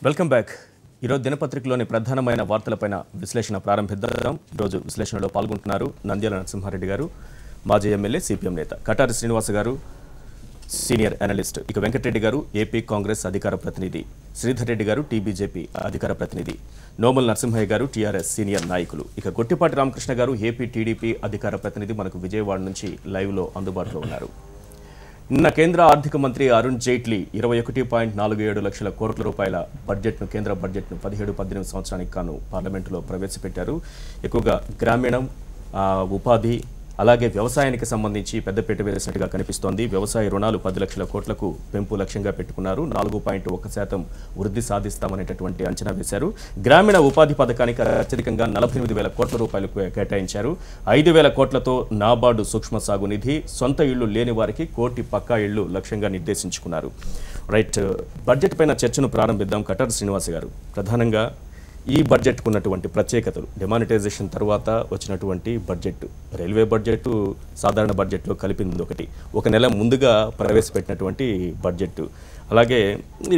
Welcome back. ఈరోజు దినపత్రికలోని ప్రధానమైన వార్తలపైన విశ్లేషణ ప్రారంభిద్దాం. ఈరోజు విశ్లేషణలో పాల్గొంటున్నారు నంద్యాల నరసింహారెడ్డి గారు, మాజీ ఎమ్మెల్యే, సిపిఎం నేత, కటారి శ్రీనివాస్ గారు, సీనియర్ అనలిస్ట్, ఇక వెంకటరెడ్డి గారు, ఏపీ కాంగ్రెస్ అధికార ప్రతినిధి, శ్రీధర్ రెడ్డి గారు, టీబీజేపీ అధికార ప్రతినిధి, నోముల నరసింహయ్య గారు, టీఆర్ఎస్ సీనియర్ నాయకులు, ఇక గొట్టిపాటి రామకృష్ణ గారు, ఏపీ టీడీపీ అధికార ప్రతినిధి మనకు విజయవాడ నుంచి లైవ్లో అందుబాటులో ఉన్నారు. నిన్న కేంద్ర ఆర్థిక మంత్రి అరుణ్ జైట్లీ 21.47 లక్షల కోట్ల రూపాయల బడ్జెట్ను, కేంద్ర బడ్జెట్ను 17-18 సంవత్సరానికి గాను పార్లమెంటులో ప్రవేశపెట్టారు. ఎక్కువగా గ్రామీణం, ఉపాధి, అలాగే వ్యవసాయానికి సంబంధించి పెద్దపీట వేసినట్టుగా కనిపిస్తోంది. వ్యవసాయ రుణాలు 10 లక్షల కోట్లకు పెంపు లక్ష్యంగా పెట్టుకున్నారు. 4.1% వృద్ధి సాధిస్తామనేటటువంటి అంచనా వేశారు. గ్రామీణ ఉపాధి పథకానికి అత్యధికంగా 48,000 కోట్ల రూపాయలు కేటాయించారు. 5,000 కోట్లతో నాబార్డు సూక్ష్మ సాగు నిధి, సొంత ఇళ్లు లేని వారికి 1 కోటి పక్కా ఇళ్లు లక్ష్యంగా నిర్దేశించుకున్నారు. రైట్, బడ్జెట్ పైన చర్చను ప్రారంభిద్దాం. కటారి శ్రీనివాస్ గారు, ప్రధానంగా ఈ బడ్జెట్కు ఉన్నటువంటి ప్రత్యేకతలు, డిమానిటైజేషన్ తర్వాత వచ్చినటువంటి బడ్జెట్, రైల్వే బడ్జెట్ సాధారణ బడ్జెట్లో కలిపింది ఒకటి, ఒక నెల ముందుగా ప్రవేశపెట్టినటువంటి బడ్జెట్, అలాగే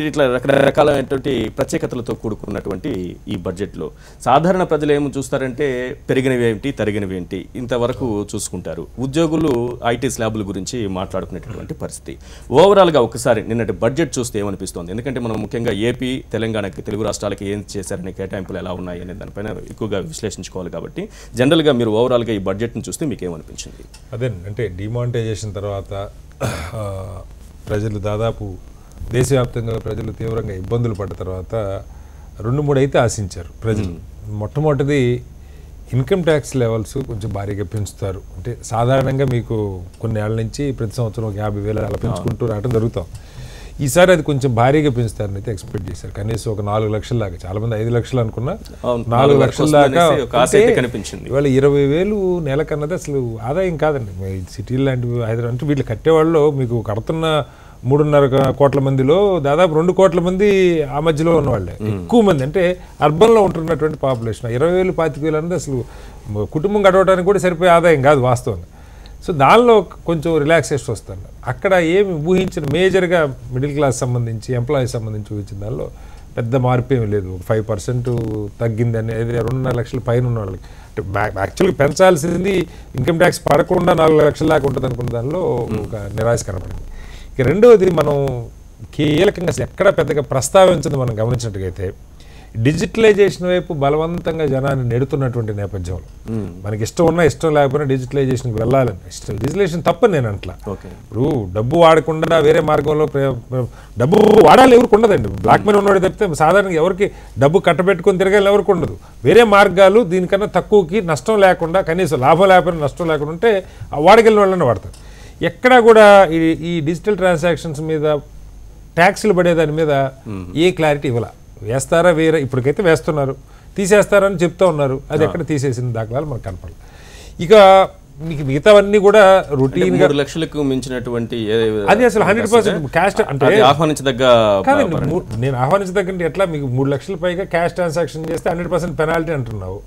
ఇట్లా రకరకాలైనటువంటి ప్రత్యేకతలతో కూడుకున్నటువంటి ఈ బడ్జెట్లో సాధారణ ప్రజలు ఏమి చూస్తారంటే పెరిగినవి ఏంటి, తరిగినవి ఏంటి, ఇంతవరకు చూసుకుంటారు. ఉద్యోగులు ఐటీ స్లాబుల గురించి మాట్లాడుకునేటటువంటి పరిస్థితి. ఓవరాల్గా ఒకసారి నిన్నటి బడ్జెట్ చూస్తే ఏమనిపిస్తోంది? ఎందుకంటే మనం ముఖ్యంగా ఏపీ, తెలంగాణకి, తెలుగు రాష్ట్రాలకి ఏం చేశారనే కేటాయింపులు ఎలా ఉన్నాయి అనే దానిపైన ఎక్కువగా విశ్లేషించుకోవాలి. కాబట్టి జనరల్గా మీరు ఓవరాల్గా ఈ బడ్జెట్ని చూస్తే మీకు ఏమనిపించింది? అదే అంటే డిమానిటైజేషన్ తర్వాత ప్రజలు దాదాపు దేశవ్యాప్తంగా ప్రజలు తీవ్రంగా ఇబ్బందులు పడ్డ తర్వాత 2-3 అయితే ఆశించారు ప్రజలు. మొట్టమొదటిది ఇన్కమ్ ట్యాక్స్ లెవెల్స్ కొంచెం భారీగా పెంచుతారు. అంటే సాధారణంగా మీకు కొన్ని ఏళ్ళ నుంచి ప్రతి సంవత్సరం 50,000 అలా పెంచుకుంటూ రావడం జరుగుతాం. ఈసారి అది కొంచెం భారీగా పెంచుతారని అయితే ఎక్స్పెక్ట్ చేశారు. కనీసం ఒక 4 లక్షల దాకా, చాలా మంది 5 లక్షలు అనుకున్నా, 4 లక్షల దాకా కనిపించింది. ఇవాళ 20,000 నెలకన్నది అసలు ఆదాయం కాదండి. సిటీ లాంటి హైదరాబాద్ అంటే వీళ్ళు కట్టేవాళ్ళు మీకు కడుతున్న 3.5 కోట్ల మందిలో దాదాపు 2 కోట్ల మంది ఆ మధ్యలో ఉన్నవాళ్ళే ఎక్కువ మంది. అంటే అర్బన్లో ఉంటున్నటువంటి పాపులేషన్ 20,000, 25,000 అనేది అసలు కుటుంబం గడవడానికి కూడా సరిపోయే ఆదాయం కాదు వాస్తవంగా. సో దానిలో కొంచెం రిలాక్సేషన్ వస్తుంది. అక్కడ ఏమి ఊహించిన మేజర్గా మిడిల్ క్లాస్ సంబంధించి, ఎంప్లాయీస్ సంబంధించి ఊహించిన దానిలో పెద్ద మార్పు ఏమి లేదు. 5% తగ్గిందని, 2.5 లక్షల పైన ఉన్న వాళ్ళకి. అంటే యాక్చువల్గా పెంచాల్సింది ఇన్కమ్ ట్యాక్స్ పడకుండా 4 లక్షల దాకా ఉంటుంది అనుకున్న దానిలో ఒక నిరాశ కనపడింది. ఇక రెండవది, మనం కీలకంగా ఎక్కడ పెద్దగా ప్రస్తావించింది మనం గమనించినట్టుగైతే డిజిటలైజేషన్ వైపు బలవంతంగా జనాన్ని నెడుతున్నటువంటి నేపథ్యంలో మనకి ఇష్టం ఉన్నా ఇష్టం లేకపోయినా డిజిటలైజేషన్కి వెళ్ళాలని డిజిటలైజేషన్ తప్పని నేను అంటలా. ఇప్పుడు డబ్బు వాడకుండా వేరే మార్గంలో డబ్బు వాడాలి ఎవరికి ఉండదండి. బ్లాక్ మనీ ఉన్నవాడు తప్పితే సాధారణంగా ఎవరికి డబ్బు కట్టబెట్టుకొని తిరగాలి ఎవరికి ఉండదు. వేరే మార్గాలు దీనికన్నా తక్కువకి నష్టం లేకుండా, కనీసం లాభం లేకపోయినా నష్టం లేకుండా ఉంటే వాడగలిగిన వాళ్ళని వాడతారు. ఎక్కడా కూడా ఈ డిజిటల్ ట్రాన్సాక్షన్స్ మీద ట్యాక్స్లు పడేదాని మీద ఏ క్లారిటీ ఇవ్వాల. వేస్తారా వేరే, ఇప్పటికైతే వేస్తున్నారు, తీసేస్తారని చెప్తా ఉన్నారు. అది ఎక్కడ తీసేసిన దాఖలాలు మనకు కనపడాలి. ఇక మీకు మిగతావన్నీ కూడా రొటీన్ గా 3 లక్షలకు మించినటువంటి అది అసలు 100% క్యాష్ అంటే ఆహ్వానించదగ్గ కాదండి. నేను ఆహ్వానించదగ్గంటే ఎట్లా, మీకు 3 లక్షల పైగా క్యాష్ ట్రాన్సాక్షన్ చేస్తే 100% పెనాల్టీ అంటున్నావు.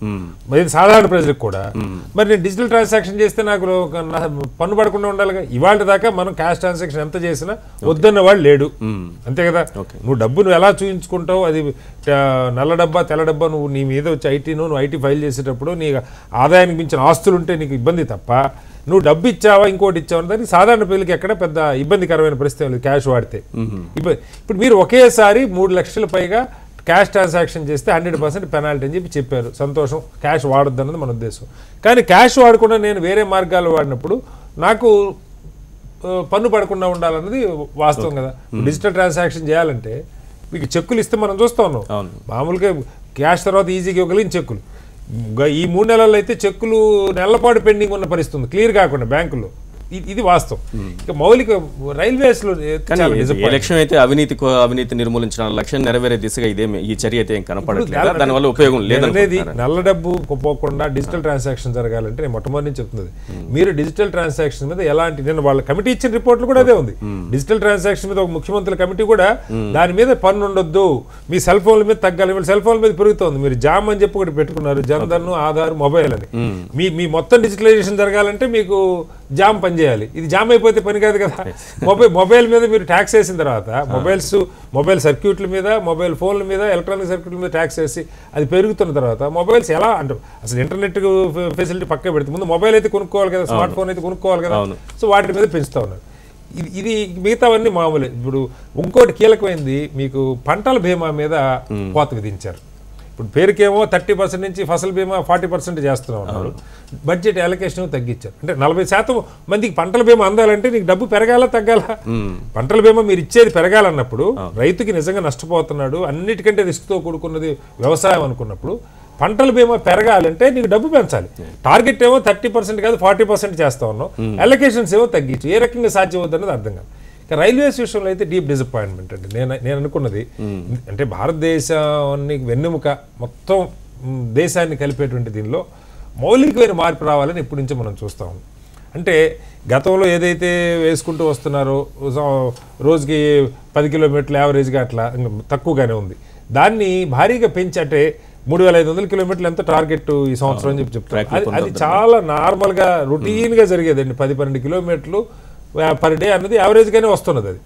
మరి సాధారణ ప్రజలకు కూడా. మరి నేను డిజిటల్ ట్రాన్సాక్షన్ చేస్తే నాకు పన్ను పడకుండా ఉండాలిగా. ఇవాళ దాకా మనం క్యాష్ ట్రాన్సాక్షన్ ఎంత చేసినా వద్దన్న వాళ్ళు లేడు, అంతే కదా. నువ్వు డబ్బు నువ్వు ఎలా చూపించుకుంటావు, అది నల్ల డబ్బా తెల్ల డబ్బా, నువ్వు నీ మీద వచ్చి నువ్వు ఐటీ ఫైల్ చేసేటప్పుడు నీ ఆదాయానికి మించిన ఆస్తులు ఉంటే నీకు ఇబ్బంది తప్ప నువ్వు డబ్బు ఇచ్చావా ఇంకోటి ఇచ్చావా దానికి సాధారణ ప్రజలకి ఎక్కడ పెద్ద ఇబ్బందికరమైన పరిస్థితి లేదు క్యాష్ వాడితే. ఇప్పుడు మీరు ఒకేసారి 3 లక్షల పైగా క్యాష్ ట్రాన్సాక్షన్ చేస్తే 100% పెనాల్టీ అని చెప్పారు. సంతోషం, క్యాష్ వాడొద్దు అన్నది మన ఉద్దేశం. కానీ క్యాష్ వాడకుండా నేను వేరే మార్గాలు వాడినప్పుడు నాకు పన్ను పడకుండా ఉండాలన్నది వాస్తవం కదా. డిజిటల్ ట్రాన్సాక్షన్ చేయాలంటే మీకు చెక్కులు ఇస్తే మనం చూస్తూ ఉన్నాం. మామూలుగా క్యాష్ తర్వాత ఈజీగా ఇవ్వగలిగిన చెక్కులు, ఈ 3 నెలల్లో అయితే చెక్కులు నెలపాటు పెండింగ్ ఉన్న పరిస్థితి క్లియర్ కాకుండా బ్యాంకుల్లో. ఇది వాస్తవం. ఇక మౌలిక రైల్వేస్ లో లక్ష్యం అయితే అవినీతి నిర్మూలించిన లక్ష్యం నెరవేరే దిశగా ఈ చర్య అయితే కనపడట్లేదు. దానివల్ల ఉపయోగం లేదనేది. నల్ల డబ్బు పోకుండా డిజిటల్ ట్రాన్సాక్షన్ జరగాలంటే నేను మొట్టమొదటి నుంచి చెప్తున్నది, మీరు డిజిటల్ ట్రాన్సాక్షన్ మీద ఎలాంటి, నేను వాళ్ళ కమిటీ ఇచ్చిన రిపోర్ట్లు కూడా అదే ఉంది. డిజిటల్ ట్రాన్సాక్షన్ మీద ఒక ముఖ్యమంత్రుల కమిటీ కూడా దాని మీద పన్ను ఉండొద్దు, మీ సెల్ ఫోన్ల మీద తగ్గాలి. మీరు సెల్ ఫోన్ మీద పెరుగుతోంది, మీరు జామ్ అని చెప్పి ఒకటి పెట్టుకున్నారు, జన్ధన్, ఆధార్, మొబైల్ అని. మీ మొత్తం డిజిటలైజేషన్ జరగాలంటే మీకు జామ్ పనిచేయాలి. ఇది జామ్ అయిపోతే పని కాదు కదా. మొబైల్ మీద మీరు ట్యాక్స్ వేసిన తర్వాత మొబైల్ సర్క్యూట్ల మీద, మొబైల్ ఫోన్ల మీద, ఎలక్ట్రానిక్ సర్క్యూట్ల మీద ట్యాక్స్ వేసి అది పెరుగుతున్న తర్వాత మొబైల్స్ ఎలా అంటే అసలు ఇంటర్నెట్ ఫెసిలిటీ పక్క పెడితే ముందు మొబైల్ అయితే కొనుక్కోవాలి కదా, స్మార్ట్ ఫోన్ అయితే కొనుక్కోవాలి కదా. సో వాటి మీద పెంచుతా ఉన్నారు. ఇది మిగతావన్నీ మామూలే. ఇప్పుడు ఇంకోటి కీలకమైంది, మీకు పంటల బీమా మీద కోత విధించారు. ఇప్పుడు పేరుకేమో 30% నుంచి ఫసల్ బీమా 40% చేస్తూ ఉన్నారు. బడ్జెట్ అలొకేషన్ తగ్గించారు. అంటే 40% మందికి పంటల బీమా అందాలంటే నీకు డబ్బు పెరగాల తగ్గాల? పంటల బీమా మీరు ఇచ్చేది పెరగాలన్నప్పుడు రైతుకి నిజంగా నష్టపోతున్నాడు, అన్నిటికంటే రిస్క్తో కూడుకున్నది వ్యవసాయం అనుకున్నప్పుడు పంటల బీమా పెరగాలంటే నీకు డబ్బు పెంచాలి. టార్గెట్ ఏమో 30% కాదు 40% చేస్తా ఉన్నాం, అలొకేషన్స్ ఏమో తగ్గించు. ఏ రకంగా సాధ్యం అవుతుందన్నది అర్థం కాదు. రైల్వేస్ విషయంలో అయితే డీప్ డిసప్పాయింట్మెంట్ అండి. నేను అనుకున్నది అంటే భారతదేశాన్ని వెన్నెముక మొత్తం దేశాన్ని కలిపేటువంటి దీనిలో మౌలికమైన మార్పు రావాలని ఇప్పటి నుంచి మనం చూస్తాం. అంటే గతంలో ఏదైతే వేసుకుంటూ వస్తున్నారో రోజుకి 10 కిలోమీటర్లు యావరేజ్గా అట్లా తక్కువగానే ఉంది. దాన్ని భారీగా పెంచి అంటే 3500 కిలోమీటర్లు ఎంత టార్గెట్ ఈ సంవత్సరం అని చెప్తారు. అది చాలా నార్మల్గా రొటీన్గా జరిగేదండి. 10-12 కిలోమీటర్లు పర్ డే అన్నది యావరేజ్గానే వస్తున్నది. అది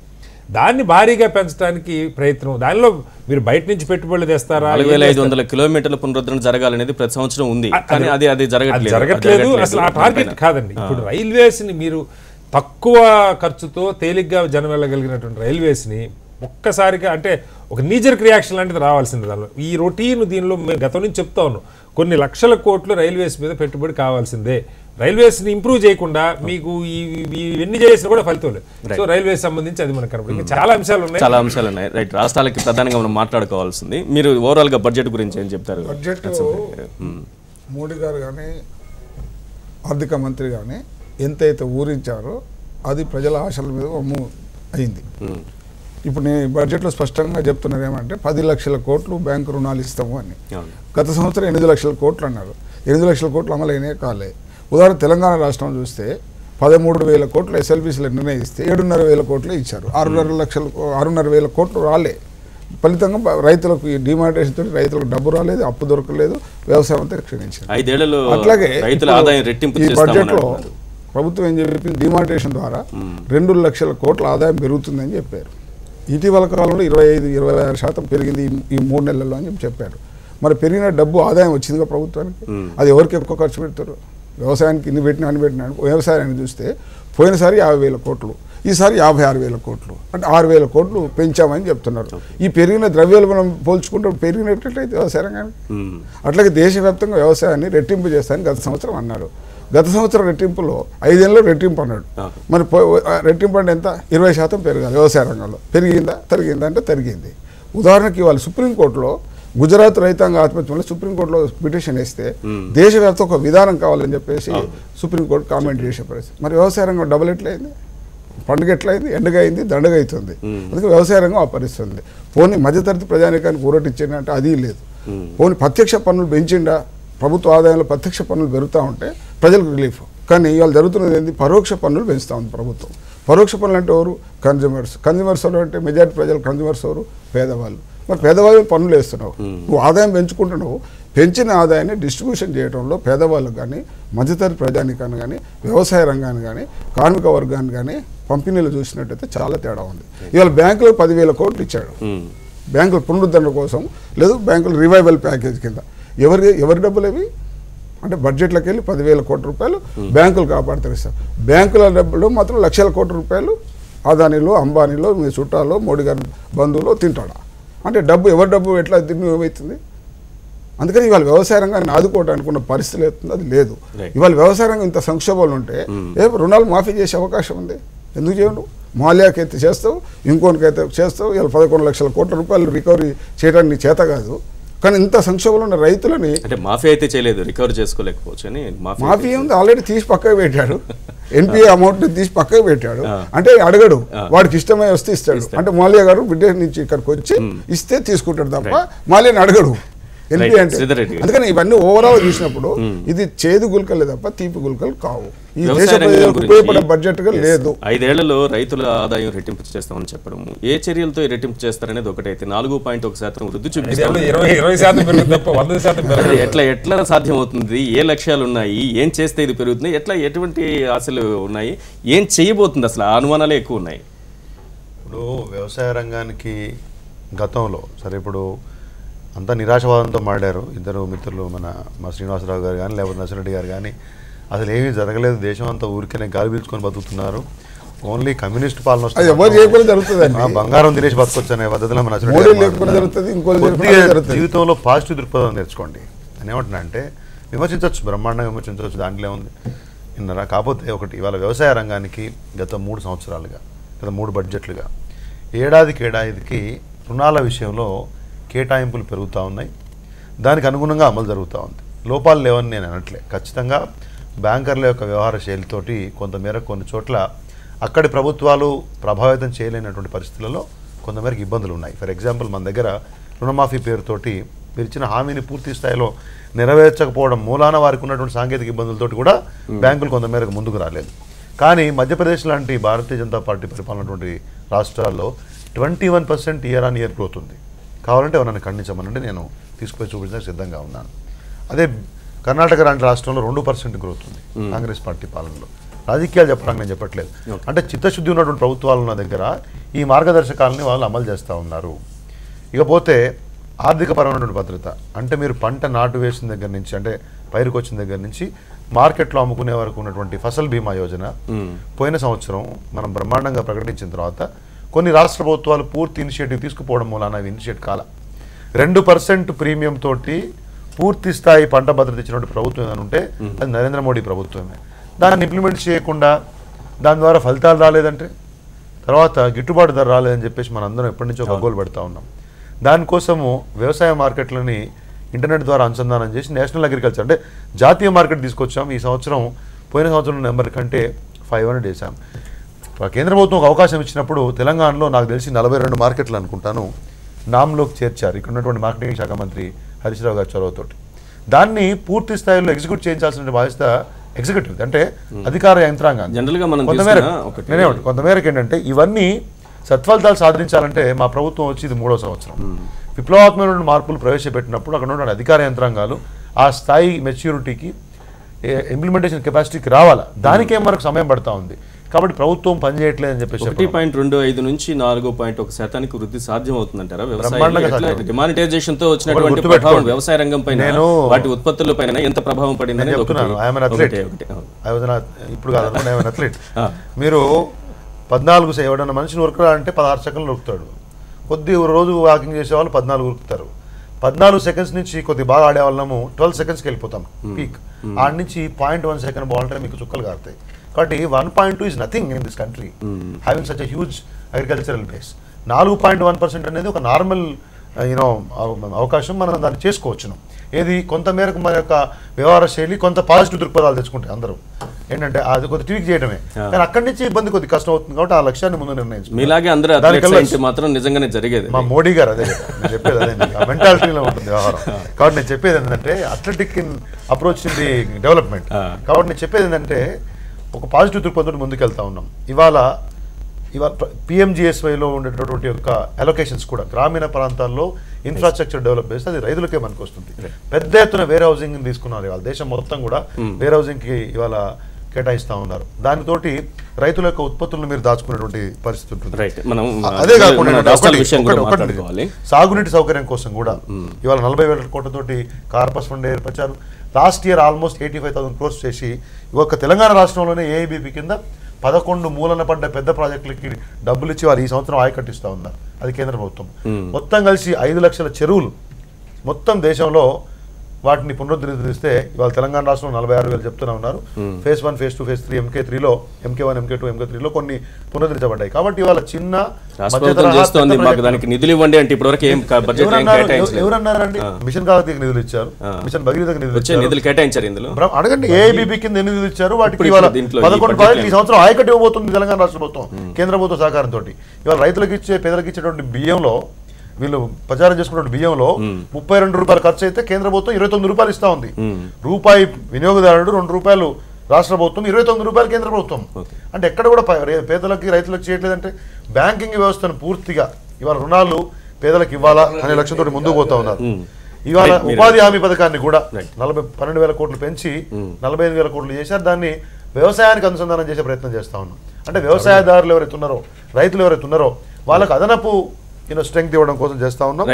దాన్ని భారీగా పెంచడానికి ప్రయత్నం. దానిలో మీరు బయట నుంచి పెట్టుబడులు తెస్తారా? 4500 కిలోమీటర్ల పునరుద్ధరణ జరగాలనేది ప్రతి సంవత్సరం ఉంది, కానీ అది జరగట్లేదు. అసలు ఆ టార్గెట్ కాదండి. ఇప్పుడు రైల్వేస్ని మీరు తక్కువ ఖర్చుతో తేలిగ్గా జనం వెళ్ళగలిగినటువంటి రైల్వేస్ని ఒక్కసారిగా అంటే ఒక నీజర్ రియాక్షన్ లాంటిది రావాల్సింది. దానిలో ఈ రొటీన్ దీనిలో మేము గతం నుంచి చెప్తా ఉన్నాం, కొన్ని లక్షల కోట్లు రైల్వేస్ మీద పెట్టుబడి కావాల్సిందే. రైల్వేస్ని ఇంప్రూవ్ చేయకుండా మీకు ఇవన్నీ చేసినా కూడా ఫలితం లేదు. సో రైల్వేస్ సంబంధించి అది మనకు కనపడింది. చాలా అంశాలు ఉన్నాయి. రైట్, రాష్ట్రాలకి ప్రధానంగా మనం మాట్లాడుకోవాల్సింది. మీరు ఓవరాల్ గా బడ్జెట్ గురించి ఏం చెప్తారు? బడ్జెట్ మోడీ గారు కానీ ఆర్థిక మంత్రి కానీ ఎంతైతే ఊరించారో అది ప్రజల ఆశల మీద అయింది. ఇప్పుడు నేను బడ్జెట్లో స్పష్టంగా చెప్తున్నారు ఏమంటే 10 లక్షల కోట్లు బ్యాంకు రుణాలు ఇస్తాము అని. గత సంవత్సరం 8 లక్షల కోట్లు అన్నారు. 8 లక్షల కోట్లు అమలైనే కాలే. ఉదాహరణ తెలంగాణ రాష్ట్రం చూస్తే 13,000 కోట్లు ఎస్ఎల్బీసీలో నిర్ణయిస్తే 7,500 కోట్లు ఇచ్చారు. 6,500 కోట్లు రాలే. ఫలితంగా రైతులకు డిమానిటేషన్ తోటి రైతులకు డబ్బు రాలేదు, అప్పు దొరకలేదు, వ్యవసాయం అంతా క్షీణించింది. అట్లాగే ఈ బడ్జెట్లో ప్రభుత్వం ఏం చెప్పింది, డిమానిటేషన్ ద్వారా 2 లక్షల కోట్ల ఆదాయం పెరుగుతుందని చెప్పారు. ఇటీవల కాలంలో 25-26% పెరిగింది ఈ 3 నెలల్లో అని చెప్పారు. మరి పెరిగిన డబ్బు ఆదాయం వచ్చిందిగా ప్రభుత్వానికి. అది ఎవరికి ఎక్కువ ఖర్చు పెడతారు? వ్యవసాయానికి ఇన్ని పెట్టినా అని పెట్టినా. వ్యవసాయాన్ని చూస్తే పోయినసారి 50,000 కోట్లు, ఈసారి 56,000 కోట్లు, అంటే 6,000 కోట్లు పెంచామని చెప్తున్నారు. ఈ పెరిగిన ద్రవ్యాలు మనం పోల్చుకుంటే పెరిగినట్లయితే వ్యవసాయ రంగానికి. అట్లాగే దేశవ్యాప్తంగా వ్యవసాయాన్ని రెట్టింపు చేస్తానని గత సంవత్సరం అన్నారు. గత సంవత్సరం రెట్టింపులో 5 ఏళ్ళలో రెట్టింపు అన్నాడు. మరి రెట్టింపు అంటే ఎంత? 20% పెరగాలి వ్యవసాయ రంగంలో. పెరిగిందా? తరిగిందా అంటే తరిగింది. ఉదాహరణకి ఇవాళ సుప్రీంకోర్టులో గుజరాత్ రైతాంగ ఆత్మహత్యలో సుప్రీంకోర్టులో పిటిషన్ వేస్తే దేశవ్యాప్త ఒక విధానం కావాలని చెప్పేసి సుప్రీంకోర్టు కామెంట్ చేసే పరిస్థితి. మరి వ్యవసాయ రంగం డబుల్ ఎట్లయింది? పండుగ ఎట్లయింది? ఎండగా అయింది, దండగా అవుతుంది. అందుకే వ్యవసాయ రంగం అపరిస్తుంది. పోనీ మధ్యతరగతి ప్రజానికానికి ఊరటిచ్చిండే అంటే అది లేదు. పోనీ ప్రత్యక్ష పన్నులు పెంచిండా? ప్రభుత్వ ఆదాయంలో ప్రత్యక్ష పన్నులు పెరుగుతూ ఉంటే ప్రజలకు రిలీఫ్. కానీ ఇవాళ జరుగుతున్నది ఏంటి? పరోక్ష పన్నులు పెంచుతూ ఉంది ప్రభుత్వం. పరోక్ష పన్నులు అంటే ఎవరు? కన్జ్యూమర్స్ అంటే మెజారిటీ ప్రజలు కన్జ్యూమర్స్ ఎవరు? పేదవాళ్ళు. మరి పేదవాళ్ళు పన్నులు వేస్తున్నావు, నువ్వు ఆదాయం పెంచుకుంటున్నావు. పెంచిన ఆదాయాన్ని డిస్ట్రిబ్యూషన్ చేయడంలో పేదవాళ్ళకు కానీ, మధ్యతరగతి ప్రజానికాన్ని కానీ, వ్యవసాయ రంగాన్ని కానీ, కార్మిక వర్గాన్ని కానీ పంపిణీలు చూసినట్టయితే చాలా తేడా ఉంది. ఇవాళ బ్యాంకులో 10,000 కోట్లు ఇచ్చాడు బ్యాంకుల పునరుద్ధరణ కోసం, లేదు బ్యాంకుల రివైవల్ ప్యాకేజ్ కింద. ఎవరి డబ్బులు అవి? అంటే బడ్జెట్లోకి వెళ్ళి 10,000 కోట్ల రూపాయలు బ్యాంకులు కాపాడుతారు ఇస్తారు. బ్యాంకుల డబ్బులు మాత్రం లక్షల కోట్ల రూపాయలు అదానిలో, అంబానీలో, మీ చుట్టాలో, మోడీ గారి బంధువులో తింటాడా? అంటే డబ్బు ఎవరి డబ్బు ఎట్లా ఏమవుతుంది? అందుకని ఇవాళ వ్యవసాయ రంగాన్ని ఆదుకోవడానికి ఉన్న పరిస్థితి అవుతుంది, అది లేదు. ఇవాళ వ్యవసాయ రంగం ఇంత సంక్షోభాలు ఉంటే రుణాలు మాఫీ చేసే అవకాశం ఉంది. ఎందుకు చేయను? మాల్యాకైతే చేస్తావు, ఇంకోనికైతే చేస్తావు. ఇవాళ 11 లక్షల కోట్ల రూపాయలు రికవరీ చేయడానికి చేత కాదు. కానీ ఇంత సంక్షోభంలో ఉన్న రైతులని అంటే మాఫీ అయితే చేయలేదు, రికవర్ చేసుకోలేకపోవచ్చు అని. మాఫీ ఉంది ఆల్రెడీ తీసి పక్కకు పెట్టాడు. ఎన్పిఏ అమౌంట్ తీసి పక్కకు పెట్టాడు. అంటే అడగడు, వాడికి ఇష్టమై వస్తే ఇస్తాడు. అంటే మాల్యా గారు బిడ్డ నుంచి ఇక్కడికి వచ్చి ఇస్తే తీసుకుంటాడు తప్ప మాల్యాని అడగడు. ఎల్పి అంటే. అందుకని ఇవన్నీ ఓవరాల్ చూసినప్పుడు ఇది చేదు గుల్కలే తప్ప తీపి గుల్కలు కావు. ఈ దేశ ప్రజలకు ఉపయోగపడే బడ్జెట్ గా లేదు. 5 ఏళ్లలో రైతుల ఆదాయం రెట్టింపు చేస్తామని చెప్పడం, ఏ చర్యలతో రెట్టింపు చేస్తారనేది ఒకటైతే 4.1% వృద్ధి చూపిస్తారు. ఎట్లా సాధ్యం అవుతుంది? ఏ లక్ష్యాలు ఉన్నాయి? ఏం చేస్తే ఇది పెరుగుతుంది? ఎటువంటి ఆశలు ఉన్నాయి? ఏం చేయబోతుంది? అసలు అనుమానాలే ఎక్కువ ఉన్నాయి. ఇప్పుడు వ్యవసాయ రంగానికి గతంలో సరే ఇప్పుడు అంతా నిరాశవాదంతో మాట్లాడారు ఇద్దరు మిత్రులు, మా శ్రీనివాసరావు గారు కానీ లేకపోతే నర్సిరెడ్డి గారు కానీ. అసలు ఏమీ జరగలేదు, దేశం అంతా ఊరికనే గాలి పీల్చుకొని బతుకుతున్నారు, ఓన్లీ కమ్యూనిస్ట్ పాలన బంగారం తినేసి బతకొచ్చు అనే పద్ధతిలో మన జీవితంలో పాజిటివ్ దృక్పథం నేర్చుకోండి అని ఏమంటున్నా అంటే, విమర్శించవచ్చు, బ్రహ్మాండంగా విమర్శించవచ్చు, దాంట్లో ఉంది విన్నారా. కాకపోతే ఒకటి, ఇవాళ వ్యవసాయ రంగానికి గత 3 సంవత్సరాలుగా, గత 3 బడ్జెట్లుగా ఏడాదికి రుణాల విషయంలో కేటాయింపులు పెరుగుతూ ఉన్నాయి, దానికి అనుగుణంగా అమలు జరుగుతూ ఉంది. లోపాలు లేవని నేను అనట్లే, ఖచ్చితంగా బ్యాంకర్ల యొక్క వ్యవహార శైలితోటి కొంతమేరకు కొన్ని చోట్ల అక్కడి ప్రభుత్వాలు ప్రభావితం చేయలేనటువంటి పరిస్థితులలో కొంతమేరకు ఇబ్బందులు ఉన్నాయి. ఫర్ ఎగ్జాంపుల్, మన దగ్గర రుణమాఫీ పేరుతోటి మీరు ఇచ్చిన హామీని పూర్తి స్థాయిలో నెరవేర్చకపోవడం మూలాన వారికి ఉన్నటువంటి సాంకేతిక ఇబ్బందులతోటి కూడా బ్యాంకులు కొంతమేరకు ముందుకు రాలేదు. కానీ మధ్యప్రదేశ్ లాంటి భారతీయ జనతా పార్టీ పరిపాలనటువంటి రాష్ట్రాల్లో 21% ఇయర్-ఆన్-ఇయర్ గ్రోత్ ఉంది. కావాలంటే ఎవరైనా ఖండించమనంటే నేను తీసుకుపోయి చూపించడానికి సిద్ధంగా ఉన్నాను. అదే కర్ణాటక లాంటి రాష్ట్రంలో 2% గ్రోత్ ఉంది కాంగ్రెస్ పార్టీ పాలనలో. రాజకీయాలు చెప్పడానికి నేను చెప్పట్లేదు. అంటే చిత్తశుద్ధి ఉన్నటువంటి ప్రభుత్వాలు ఉన్న దగ్గర ఈ మార్గదర్శకాలని వాళ్ళు అమలు చేస్తూ ఉన్నారు. ఇకపోతే ఆర్థికపరమైనటువంటి భద్రత అంటే మీరు పంట నాటు వేసిన దగ్గర నుంచి, అంటే పైరుకు వచ్చిన దగ్గర నుంచి మార్కెట్లో అమ్ముకునే వరకు ఉన్నటువంటి ఫసల్ బీమా యోజన పోయిన సంవత్సరం మనం బ్రహ్మాండంగా ప్రకటించిన తర్వాత కొన్ని రాష్ట్ర ప్రభుత్వాలు పూర్తి ఇనిషియేటివ్ తీసుకుపోవడం మూలాన అవి ఇనిషియేట్ కాల. 2% ప్రీమియం తోటి పూర్తి స్థాయి పంట భద్రత ఇచ్చినటువంటి ప్రభుత్వం ఏదైనా ఉంటే అది నరేంద్ర మోడీ ప్రభుత్వమే. దాన్ని ఇంప్లిమెంట్ చేయకుండా దాని ద్వారా ఫలితాలు రాలేదంటే, తర్వాత గిట్టుబాటు ధర రాలేదని చెప్పేసి మనందరం ఎప్పటి నుంచో గగ్గోలు పెడతా ఉన్నాం. దానికోసము వ్యవసాయ మార్కెట్లని ఇంటర్నెట్ ద్వారా అనుసంధానం చేసి నేషనల్ అగ్రికల్చర్ అంటే జాతీయ మార్కెట్ తీసుకొచ్చాం. ఈ సంవత్సరం పోయిన సంవత్సరం నెంబర్ కంటే 500 వేసాం. కేంద్ర ప్రభుత్వం ఒక అవకాశం ఇచ్చినప్పుడు తెలంగాణలో నాకు తెలిసి 42 మార్కెట్లు అనుకుంటాను నామ్లోకి చేర్చారు ఇక్కడ ఉన్నటువంటి మార్కెటింగ్ శాఖ మంత్రి హరీష్ రావు గారి చొరవతోటి. దాన్ని పూర్తి స్థాయిలో ఎగ్జిక్యూట్ చేయించాల్సిన బాధ్యత ఎగ్జిక్యూటివ్ అంటే అధికార యంత్రాంగం. కొంతమేరకు ఏంటంటే ఇవన్నీ సత్ఫలితాలు సాధించాలంటే మా ప్రభుత్వం వచ్చి ఇది 3వ సంవత్సరం. విప్లవాత్మకమైన మార్పులు ప్రవేశపెట్టినప్పుడు అక్కడ ఉన్న అధికార యంత్రాంగాలు ఆ స్థాయి మెచ్యూరిటీకి ఇంప్లిమెంటేషన్ కెపాసిటీకి రావాలా, దానికే మనకు సమయం పడతా ఉంది. కాబట్టి ప్రభుత్వం పనిచేయట్లేదని చెప్పేసి 1.25 నుంచి 4.1% వృద్ధి సాధ్యం అవుతుందంటారా? డిమానిటైజేషన్ తో వచ్చినటువంటి ప్రభావం వ్యవసాయ రంగం పైన, వాటి ఉత్పత్తుల పైన ఎంత ప్రభావం పడిందని చెప్తున్నాను. ఇప్పుడు కాదు, అథ్లెట్. మీరు 14 ఎవడన్నా మనిషిని ఉరకరా అంటే 16 సెకండ్లు ఉరుకుతాడు. కొద్ది రోజు వాకింగ్ చేసే వాళ్ళు 14 ఉరుకుతారు. 14 సెకండ్స్ నుంచి కొద్ది బాగా ఆడే వాళ్ళము 12 సెకండ్స్కి వెళ్ళిపోతాం పీక్. ఆడ నుంచి 0.1 సెకండ్ బాల్ అంటే మీకు చుక్కలు కారుతాయి. కాబట్టి 1.2 is nothing in this country, having such a huge agricultural base. 4.1% అనేది ఒక నార్మల్ అవకాశం, మనం దాన్ని చేసుకోవచ్చును. ఏది కొంతమేరకు మన యొక్క వ్యవహార శైలి కొంత పాజిటివ్ దృక్పథాలు తెచ్చుకుంటాయి అందరూ. ఏంటంటే అది కొద్ది ట్వీక్ చేయడమే, కానీ అక్కడి నుంచి ఇబ్బంది కొద్ది కష్టం అవుతుంది. కాబట్టి ఆ లక్ష్యాన్ని ముందు నిర్ణయించుకోవాలి. మాత్రం నిజంగానే జరిగేది. మా మోడీ గారు అదే నేను చెప్పేది, అదే మెంటాలిటీలో ఉంటుంది వ్యవహారం. కాబట్టి నేను చెప్పేది ఏంటంటే athletic in approach in the development. కాబట్టి నేను చెప్పేది ఏంటంటే ఒక పాజిటివ్ దృక్పథంతో ముందుకెళ్తా ఉన్నాం. ఇవాళ PMGSYలో ఉండేటటువంటి యొక్క అలొకేషన్స్ కూడా గ్రామీణ ప్రాంతాల్లో ఇన్ఫ్రాస్ట్రక్చర్ డెవలప్ చేస్తే అది రైతులకే మనకు వస్తుంది. పెద్ద ఎత్తున వేర్ హౌసింగ్ తీసుకున్నారు. ఇవాళ దేశం మొత్తం కూడా వేర్ హౌసింగ్కి ఇవాళ కేటాయిస్తూ ఉన్నారు. దానితోటి రైతుల యొక్క ఉత్పత్తులను మీరు దాచుకునేటువంటి పరిస్థితి ఉంటుంది. అదే కాకుండా సాగునీటి సౌకర్యం కోసం కూడా ఇవాళ 40,000 కోట్లతోటి కార్పస్ ఫండ్ ఏర్పరిచారు. లాస్ట్ ఇయర్ ఆల్మోస్ట్ 85,000 crores చేసి ఒక తెలంగాణ రాష్ట్రంలోనే AIBP కింద 11 మూలన పడ్డ పెద్ద ప్రాజెక్టులకి డబ్బులు ఇచ్చి వారు ఈ సంవత్సరం ఆయకట్టిస్తూ ఉన్నారు. అది కేంద్ర ప్రభుత్వం. మొత్తం కలిసి 5 లక్షల చెరువులు మొత్తం దేశంలో వాటిని పునరుద్ధరిస్తే ఇవాళ తెలంగాణ రాష్ట్రంలో 46,000 చెప్తూనే ఉన్నారు. phase 1, phase 2, phase 3, MK3లో MK1, MK2, MK3లో కొన్ని పునరుద్ధరించబడ్డాయి. కాబట్టి ఇవాళ చిన్న నిధులు ఇవ్వండి అంటే ఇప్పటివరకు ఎవరన్నారండి? మిషన్ కాకతీయకి నిధులు ఇచ్చారు, మిషన్ భగీరథకి నిధులు కేటాయించారు. ఇందులో అడగండి AIBP కింద ఎన్ని నిధులు ఇచ్చారు. వాటికి ఇవాళ 11 ప్రాజెక్టులు ఈ సంవత్సరం ఆయకట్టు ఇవ్వబోతుంది తెలంగాణ రాష్ట్ర ప్రభుత్వం కేంద్ర ప్రభుత్వ సహకారంతో. ఇవాళ రైతులకు ఇచ్చే పేదలకు ఇచ్చేటువంటి బియ్యంలో వీళ్ళు ప్రచారం చేసుకున్న బియ్యంలో 32 రూపాయలు ఖర్చు అయితే కేంద్ర ప్రభుత్వం 29 రూపాయలు ఇస్తా ఉంది. రూపాయి వినియోగదారుడు 2 రూపాయలు రాష్ట్ర ప్రభుత్వం, 29 రూపాయలు కేంద్ర ప్రభుత్వం. అంటే ఎక్కడ కూడా పేదలకి రైతులకు చేయట్లేదంటే బ్యాంకింగ్ వ్యవస్థను పూర్తిగా ఇవాళ రుణాలు పేదలకు ఇవ్వాలా అనే లక్ష్యంతో ముందుకు పోతా ఉన్నారు. ఇవాళ ఉపాధి హామీ పథకాన్ని కూడా 12,000 కోట్లు పెంచి 45,000 కోట్లు చేశారు. దాన్ని వ్యవసాయానికి అనుసంధానం చేసే ప్రయత్నం చేస్తా ఉన్నాం. అంటే వ్యవసాయదారులు ఎవరైతే ఉన్నారో, రైతులు ఎవరైతే ఉన్నారో వాళ్ళకు అదనపు స్ట్రెంగ్త్ ఇవ్వడం కోసం చేస్తా ఉన్నాం.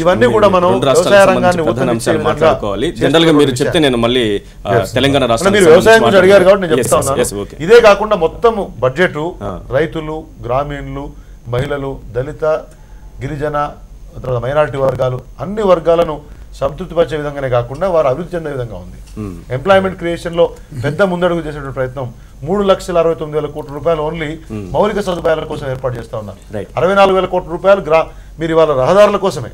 ఇవన్నీ కూడా మనం వ్యవసాయ రంగాన్ని మాట్లాడుకోవాలి. జనరల్ గా మీరు చెప్తే నేను మళ్ళీ తెలంగాణ రాష్ట్రం మీరు వ్యవసాయం గురించి అడిగారు కాబట్టి నేను చెప్తా ఉన్నాను. ఇదే కాకుండా మొత్తం బడ్జెట్ రైతులు, గ్రామీణులు, మహిళలు, దళిత, గిరిజన, మైనారిటీ వర్గాలు అన్ని వర్గాలను సంతృప్తిపరిచే విధంగానే కాకుండా వారు అభివృద్ధి చెందే విధంగా ఉంది. ఎంప్లాయ్మెంట్ క్రియేషన్ లో పెద్ద ముందడుగు చేసేటువంటి ప్రయత్నం 3,69,000 కోట్ల రూపాయలు ఓన్లీ మౌలిక సదుపాయాల కోసం ఏర్పాటు చేస్తా ఉన్నారు. 64,000 కోట్ల రూపాయలు మీరు ఇవాళ రహదారుల కోసమే,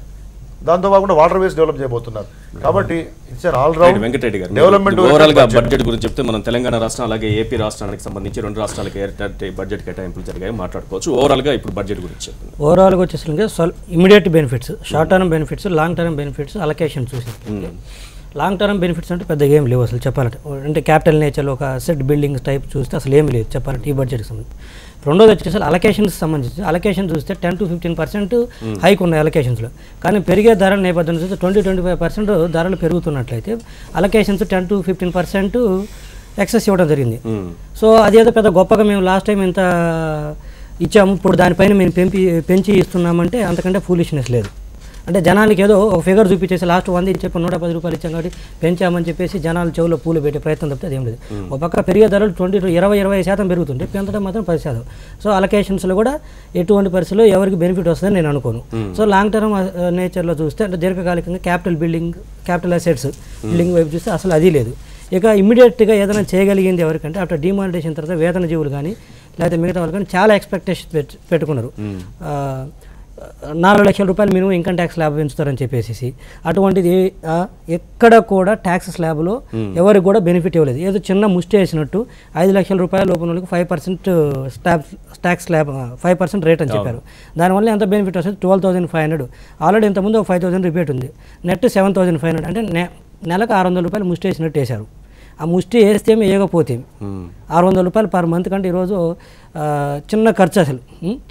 దాంతో కాకుండా వాటర్ వేస్ డెవలప్ చేయబోతున్నారు. కాబట్టి ఇట్స్ ఆల్ రౌండ్ వెంకటరెడ్డి గారు డెవలప్మెంట్. ఓవరాల్ గా బడ్జెట్ గురించి చెప్తే మనం తెలంగాణ రాష్ట్రం అలాగే ఏపీ రాష్ట్రానికి సంబంధించి 2 రాష్ట్రాలకు ఏర్పడే బడ్జెట్ కేటాయింపులు జరిగాయి మాట్లాడుకోవచ్చు. ఓవరాల్ గా ఇప్పుడు బడ్జెట్ గురించి చెప్తున్నాం. ఓవరాల్ గా వచ్చేసరికి immediate benefits, short term benefits, long term benefits allocation చూసి లాంగ్ టర్మ్ బెనిఫిట్స్ అంటే పెద్దగా ఏం లేవు అసలు చెప్పాలంటే. అంటే క్యాపిటల్ నేచర్లో ఒక సెట్ బిల్డింగ్ టైప్ చూస్తే అసలు ఏమి లేదు చెప్పాలంటే ఈ బడ్జెట్కి సంబంధించి. రెండోది వచ్చేసి అలొకేషన్స్ సంబంధించి అలొకేషన్ చూస్తే 10 to 15% హైక్ ఉన్నాయి అలొకేషన్స్లో. కానీ పెరిగే ధరల నేపథ్యం చూస్తే 20-25% ధరలు పెరుగుతున్నట్లయితే అలొకేషన్స్ 10 to 15% ఎక్సెస్ ఇవ్వడం జరిగింది. సో అదేదో పెద్ద గొప్పగా మేము లాస్ట్ టైం ఎంత ఇచ్చాము ఇప్పుడు దానిపైన మేము పెంచి ఇస్తున్నామంటే అంతకంటే ఫూలిష్నెస్ లేదు. అంటే జనానికి ఏదో ఒక ఫిగర్ చూపించేసి లాస్ట్ 100 ఇచ్చేప్పుడు 110 రూపాయలు ఇచ్చాం కాబట్టి పెంచామని చెప్పేసి జనాల చెవులో పూలు పెట్టే ప్రయత్నం తప్పితే అదేం లేదు. ఒక పక్క పెరిగే ధరలు 20-25% పెరుగుతుంటే పెంచడం మాత్రం 10%. సో అలొకేషన్స్లో కూడా ఎటువంటి పరిస్థితుల్లో ఎవరికి బెనిఫిట్ వస్తుందని నేను అనుకోను. సో లాంగ్ టర్మ్ నేచర్లో చూస్తే అంటే దీర్ఘకాలికంగా క్యాపిటల్ అసెట్స్ బిల్డింగ్ వైపు చూస్తే అసలు అది లేదు. ఇక ఇమ్మీడియట్గా ఏదైనా చేయగలిగింది ఎవరికంటే ఆఫ్టర్ డిమానిటేషన్ తర్వాత వేతన జీవులు కానీ లేకపోతే మిగతా వాళ్ళు కానీ చాలా ఎక్స్పెక్టేషన్ పెట్టుకున్నారు. 4 లక్షల రూపాయలు మినిమం ఇన్కమ్ ట్యాక్స్ స్లాబ్ పెంచుతారని చెప్పేసి అటువంటిది ఎక్కడ కూడా ట్యాక్స్ స్లాబ్లో ఎవరికి కూడా బెనిఫిట్ ఇవ్వలేదు. ఏదో చిన్న ముష్టి వేసినట్టు 5 లక్షల రూపాయల లోపల వాళ్ళకి 5% ట్యాక్స్ స్లాబ్ 5% రేట్ అని చెప్పారు. దానివల్ల ఎంత బెనిఫిట్ వస్తుంది 12,500. ఆల్రెడీ ఇంతకుముందు 5,000 రిపేట్ ఉంది, నెట్ 7,500. అంటే నెలకు 600 రూపాయలు ముష్టి వేసినట్టు వేశారు. ఆ ముష్టి వేస్తే వేయకపోతే 600 రూపాయలు పర్ మంత్ కంటే ఈరోజు చిన్న ఖర్చు అసలు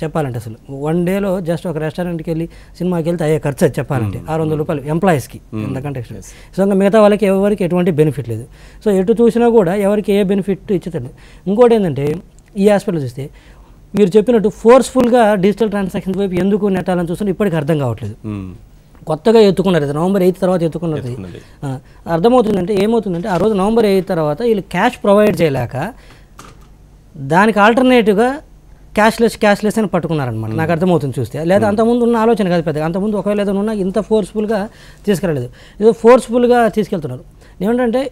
చెప్పాలంటే. అసలు 1 డేలో జస్ట్ ఒక రెస్టారెంట్కి వెళ్ళి సినిమాకి వెళ్తే అయ్యే ఖర్చు అది చెప్పాలంటే 600 రూపాయలు ఎంప్లాయీస్కి ఎందుకంటే. సో ఇంకా మిగతా వాళ్ళకి ఎవరికి ఎటువంటి బెనిఫిట్ లేదు. సో ఎటు చూసినా కూడా ఎవరికి ఏ బెనిఫిట్ ఇచ్చేదండి. ఇంకోటి ఏంటంటే ఈ హాస్పిటల్ చూస్తే మీరు చెప్పినట్టు ఫోర్స్ఫుల్గా డిజిటల్ ట్రాన్సాక్షన్స్ వైపు ఎందుకు నెట్టాలని చూస్తుంటే ఇప్పటికీ అర్థం కావట్లేదు. కొత్తగా ఎత్తుకున్నారు, November 8 తర్వాత ఎత్తుకున్నది అర్థమవుతుందంటే ఏమవుతుందంటే ఆ రోజు November 8 తర్వాత వీళ్ళు క్యాష్ ప్రొవైడ్ చేయలేక దానికి ఆల్టర్నేటివ్గా క్యాష్లెస్ అని పట్టుకున్నారనమాట. నాకు అర్థమవుతుంది చూస్తే. లేదా అంతకుముందు ఉన్న ఆలోచన కాదు పెద్దగా. అంతకుముందు ఒకవేళ ఏదైనా ఉన్నా ఇంత ఫోర్స్ఫుల్గా తీసుకురాలేదు, ఏదో ఫోర్స్ఫుల్గా తీసుకెళ్తున్నారు. ఏమంటే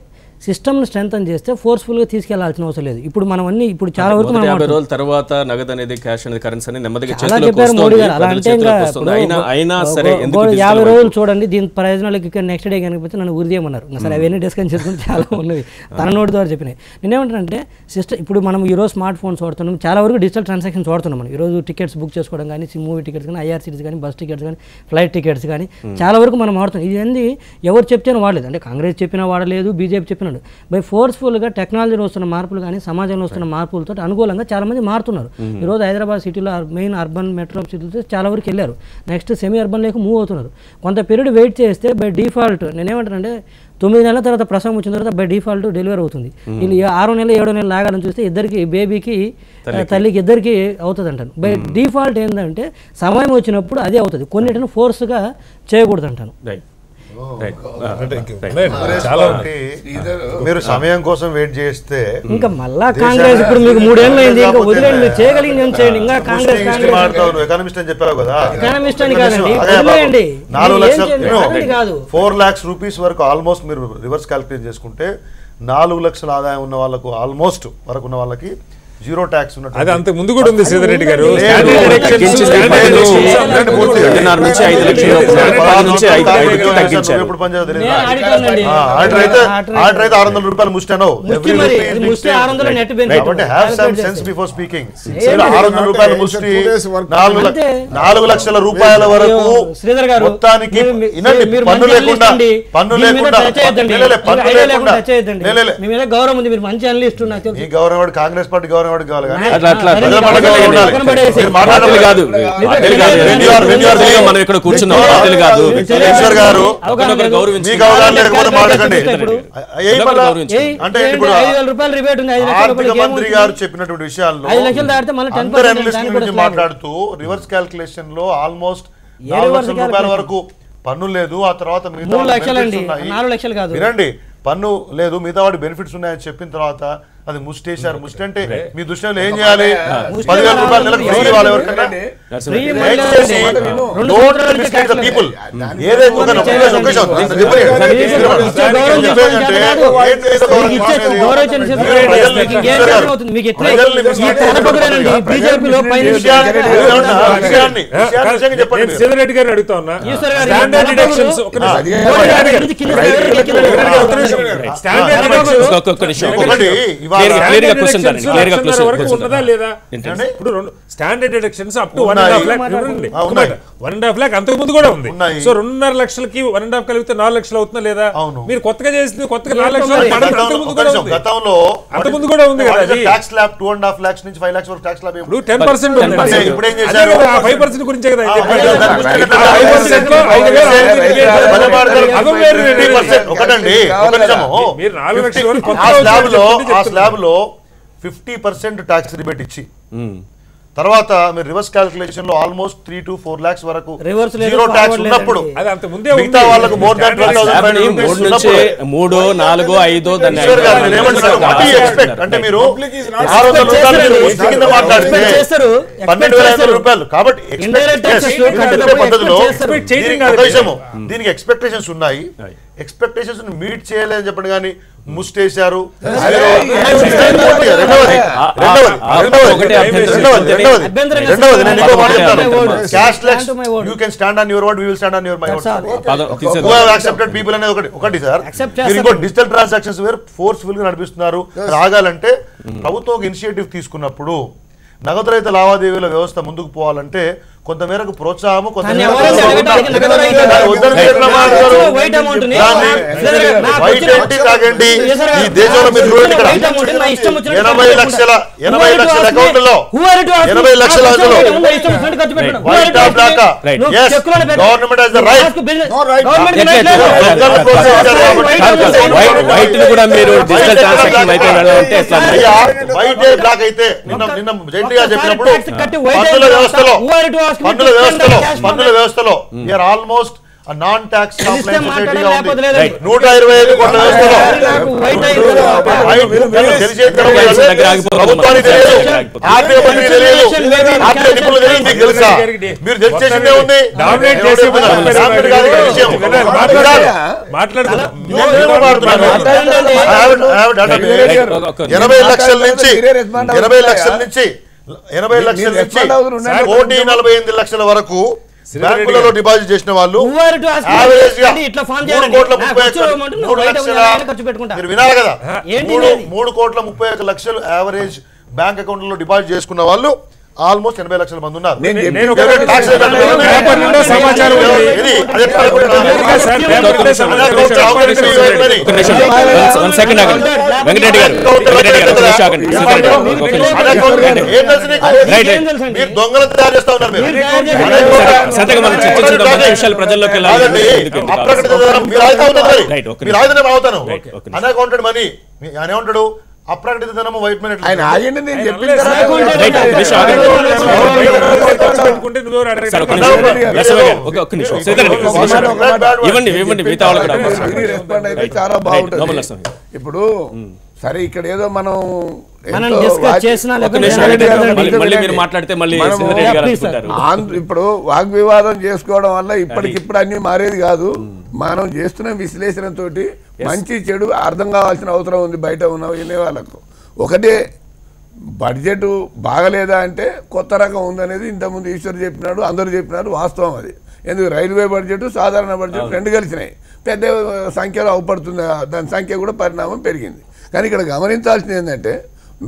సిస్టమ్ని స్ట్రెంథన్ చేస్తే ఫోర్స్ఫుల్గా తీసుకెళ్లాల్సిన అవసరం లేదు. ఇప్పుడు మనం అన్ని ఇప్పుడు చాలా వరకు 50 రోజుల తర్వాత నగదు అనేది క్యాష్ అనేది కరెన్సీ అనేది నెమ్మదిగా అలా చెప్పారు మోడీ గారు. అలా అంటే 50 రోజులు చూడండి, దీని ప్రయోజనాలకు ఇక్కడ నెక్స్ట్ డే కనిపిస్తే నన్ను ఉరిదేయమన్నారు. సరే అవన్నీ డిస్కస్ చేసుకుని చాలా ఉన్నవి తన నోటి ద్వారా చెప్పినాయి. నేనేమంటానంటే సిస్టమ్ ఇప్పుడు మనం ఈరోజు స్మార్ట్ ఫోన్స్ వాడుతున్నాం, చాలా వరకు డిజిటల్ ట్రాన్సాక్షన్స్ వాడుతున్నాం. మనం ఈరోజు టికెట్స్ బుక్ చేసుకోవడం కానీ, మూవీ టికెట్స్ కానీ, IRCTC కానీ, బస్ టికెట్స్ కానీ, ఫ్లైట్ టికెట్స్ కానీ చాలా వరకు మనం వాడుతున్నాం. ఇది ఎవరు చెప్తేనే వాడలేదు. అంటే కాంగ్రెస్ చెప్పినా వాడలేదు, బీజేపీ చెప్పినా బై ఫోర్స్ఫుల్గా టెక్నాలజీలో వస్తున్న మార్పులు కానీ సమాజంలో వస్తున్న మార్పులతో అనుకూలంగా చాలామంది మారుతున్నారు. ఈరోజు హైదరాబాద్ సిటీలో మెయిన్ అర్బన్ మెట్రో సిటీలో చాలా వరకు వెళ్ళారు. నెక్స్ట్ సెమీ అర్బన్ లేక మూవ్ అవుతున్నారు. కొంత పీరియడ్ వెయిట్ చేస్తే బై డిఫాల్ట్ నేనేమంటానంటే 9 నెలల తర్వాత ప్రసవం వచ్చిన తర్వాత బై డిఫాల్ట్ డెలివరీ అవుతుంది. వీళ్ళు 6వ నెల 7వ నెల లాగాలని చూస్తే ఇద్దరికి బేబీకి తల్లికి ఇద్దరికి అవుతుంది అంటాను. బై డిఫాల్ట్ ఏంటంటే సమయం వచ్చినప్పుడు అదే అవుతుంది, కొన్నిటిని ఫోర్స్గా చేయకూడదు అంటాను. మీరు సమయం కోసం వెయిట్ చేస్తే ఇంకా మళ్ళా కాంగ్రెస్ ఇప్పుడు మీకు 3 ఏళ్ళు అయింది, ఇంకా వదిలేండి, మీరు చేయగలిగింది ఏం చేయండి. ఇంకా కాంగ్రెస్ ఎకానమిస్ట్ అని చెప్పావు కదా, ఎకానమిస్ట్ అని కాదండి, వదిలేయండి. 4 lakhs రూపీస్ వరకు ఆల్మోస్ట్ మీరు రివర్స్ క్యాలిక్యులేట్ చేసుకుంటే 4 లక్షల ఆదాయం ఉన్న వాళ్ళకు ఆల్మోస్ట్ వరకు ఉన్న వాళ్ళకి జీరో ట్యాక్స్ ఉన్నట్టు అది అంతకు ముందు కూడా ఉంది శ్రీధర్ రెడ్డి గారు. ఎప్పుడు పనిచేయదు తెలియదు. ఆర్డర్ అయితే 600 రూపాయలు ముస్టానో కాబట్టి have some sense before speaking. 600 రూపాయలు ముష్టి 4 లక్షల రూపాయల వరకు మొత్తానికి పన్ను లేకుండా గౌరవం ఉంది. మీరు మంచి అనలిస్ట్ ఈ గవర్నమెంట్ కాంగ్రెస్ పార్టీ గవర్నమెంట్ కావాలి కానీ మనం ఇక్కడ కూర్చున్నాం గారు అంటే ఇప్పుడు ఆర్థిక మంత్రి గారు చెప్పినటువంటి విషయాల్లో అందరు అనలిస్టుల గురించి మాట్లాడుతూ రివర్స్ క్యాల్కులేషన్ లో ఆల్మోస్ట్ 4 లక్షల రూపాయల వరకు పన్ను లేదు. ఆ తర్వాత వినండి పన్ను లేదు మిగతా వాడి బెనిఫిట్స్ ఉన్నాయని చెప్పిన తర్వాత అది ముస్టేశారు. ముస్ట్ అంటే మీ దృష్టిలో ఏం చేయాలి? 10,000 రూపాయలు నెలకు ఫ్రీ ఇవ్వాలి ఎవరికన్నా. పీపుల్ రెడ్డి గారిని అడుగుతా ఉన్నా. Standard deductions up to 1.5 lakh 1.5 lakh అంతకు ముందు కూడా ఉంది. సో 2.5 లక్షలకి 1.5 కలిపితే 4 లక్షలు అవుతుందా లేదా? మీరు కొత్తగా చేసింది కొత్తగా 4 లక్షలు గతంలో అంతకుముందు కూడా ఉంది కదా. ట్యాక్స్ స్లాబ్ 2.5 lakhs నుంచి 5 lakhs వరకు ట్యాక్స్ స్లాబ్ ఇప్పుడు 10% ఉంది. ఇప్పుడు ఏం చేశారు? 5% గురించే కదా ఒకటండి మీరు 4 లక్షల వరకు ఆ స్లాబ్ లో 50% ట్యాక్స్ రిబేట్ ఇచ్చి తర్వాత మీరు రివర్స్ క్యాల్కులేషన్ లో ఆల్మోస్ట్ 3 to 4 lakhs వరకు జీరో ట్యాక్స్ ఉన్నప్పుడు మిగతా వాళ్ళకు మోర్ దాన్ 12,000 అంటే మీరు 600 రూపాయలు కింద మాట్లాడితే 12,500 రూపాయలు. కాబట్టి పద్ధతిలో దీనికి ఎక్స్పెక్టేషన్స్ ఉన్నాయి. ఎక్స్పెక్టేషన్స్ మీట్ చేయలేదని చెప్పండి కానీ ముస్టేశారు. You can stand on your word, we will stand on your word. Who have accepted people అనేది ఒకటి సార్. ఇంకో డిజిటల్ ట్రాన్సాక్షన్స్ వేరు ఫోర్స్ఫుల్ గా నడిపిస్తున్నారు. రాగాలంటే ప్రభుత్వం ఒక ఇనిషియేటివ్ తీసుకున్నప్పుడు నగదు రహిత లావాదేవీల వ్యవస్థ ముందుకు పోవాలంటే కొంతమేరకు ప్రోత్సాహము తాగండి. ఈ దేశంలో మీరు చూడండి ఇక్కడ 80 లక్షల అకౌంట్లో 80 లక్షల government has the right white black అయితే నిన్న జెంట్గా చెప్పినప్పుడు పన్నుల వ్యవస్థలో we are almost non tax compliant సొసైటీగా ఉంది. 125 కోట్ల వ్యవస్థలో ప్రభుత్వానికి తెలియదు, ఆర్థిక మంత్రికి తెలియదు, ఆర్థిక నిపుణులు తెలియదు. మీకు తెలుసా? మీరు చేసిందే ఉంది. 80 లక్షల నుంచి 1,48 లక్షల వరకు బ్యాంకులలో డిపాజిట్ చేసిన వాళ్ళు మీరు వినాలి కదా 3,31 లక్షలు యావరేజ్ బ్యాంక్ అకౌంట్ లో డిపాజిట్ చేసుకున్న వాళ్ళు ఆల్మోస్ట్ 80 లక్షల మంది ఉన్నారు. మీరు దొంగలు తయారు చేస్తా ఉన్నారు. మీరు ఆయుధం అవుతాను అన్అకౌంటెడ్ మనీ ఏమంటాడు అప్రకటిత ధనము వైట్ మనీ చాలా బాగుంటుంది. ఇప్పుడు సరే ఇక్కడ ఏదో మనం ఇప్పుడు వాగ్వివాదం చేసుకోవడం వల్ల ఇప్పటికిప్పుడు అన్ని మారేది కాదు. మనం చేస్తున్న విశ్లేషణతోటి మంచి చెడు అర్థం కావాల్సిన అవసరం ఉంది బయట ఉన్న వినే వాళ్ళకు. ఒకటే బడ్జెట్ బాగలేదా అంటే కొత్త రకం ఉందనేది ఇంతకుముందు ఈశ్వర్ చెప్పినాడు, అందరూ చెప్పినారు, వాస్తవం అది. ఎందుకు రైల్వే బడ్జెట్ సాధారణ బడ్జెట్ రెండు కలిసినాయి, పెద్ద సంఖ్యలో అవపడుతుంది, దాని సంఖ్య కూడా పరిణామం పెరిగింది. కానీ ఇక్కడ గమనించాల్సింది ఏంటంటే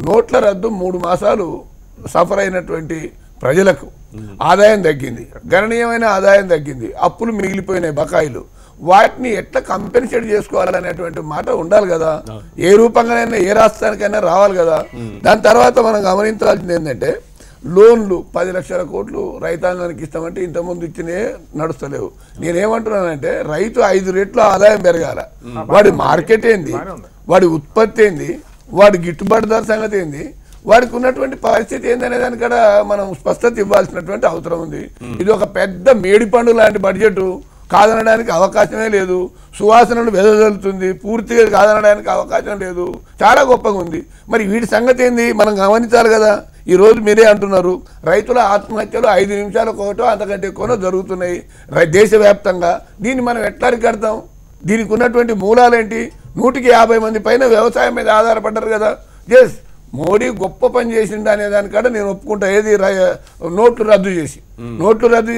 నోట్ల రద్దు 3 మాసాలు సఫర్ అయినటువంటి ప్రజలకు ఆదాయం తగ్గింది, గణనీయమైన ఆదాయం తగ్గింది, అప్పులు మిగిలిపోయినాయి బకాయిలు, వాటిని ఎట్లా కంపెన్సేట్ చేసుకోవాలనేటువంటి మాట ఉండాలి కదా. ఏ రూపంగానైనా ఏ రాష్ట్రానికైనా రావాలి కదా. దాని తర్వాత మనం గమనించాల్సింది ఏంటంటే లోన్లు 10 లక్షల కోట్లు రైతాంగానికి ఇస్తామంటే ఇంతకుముందు ఇచ్చినే నడుస్తలేవు. నేనేమంటున్నానంటే రైతు 5 రెట్లు ఆదాయం పెరగాల, వాడి మార్కెట్ ఏంది, వాడి ఉత్పత్తి ఏంది, వాడి గిట్టుబాటు ధర సంగతి ఏంది, వాడికి ఉన్నటువంటి పరిస్థితి ఏందనే దాని కూడా మనం స్పష్టత ఇవ్వాల్సినటువంటి అవసరం ఉంది. ఇది ఒక పెద్ద మేడిపండు లాంటి బడ్జెట్, కాదనడానికి అవకాశమే లేదు. సువాసనలు వెదజల్లుతుంది, పూర్తిగా కాదనడానికి అవకాశం లేదు, చాలా గొప్పగా ఉంది. మరి వీటి సంగతి ఏంది మనం గమనించాలి కదా. ఈరోజు మీరే అంటున్నారు రైతుల ఆత్మహత్యలు 5 నిమిషాలకోటో అంతకంటే ఎక్కువనో జరుగుతున్నాయి దేశవ్యాప్తంగా. దీన్ని మనం ఎట్లా అరికడతాం? దీనికి ఉన్నటువంటి మూలాలేంటి? 150 మంది పైన వ్యవసాయం మీద ఆధారపడ్డారు కదా. ఎస్, మోడీ గొప్ప పని చేసిండు అనే దానికాడ నేను ఒప్పుకుంటా. ఏది నోట్లు రద్దు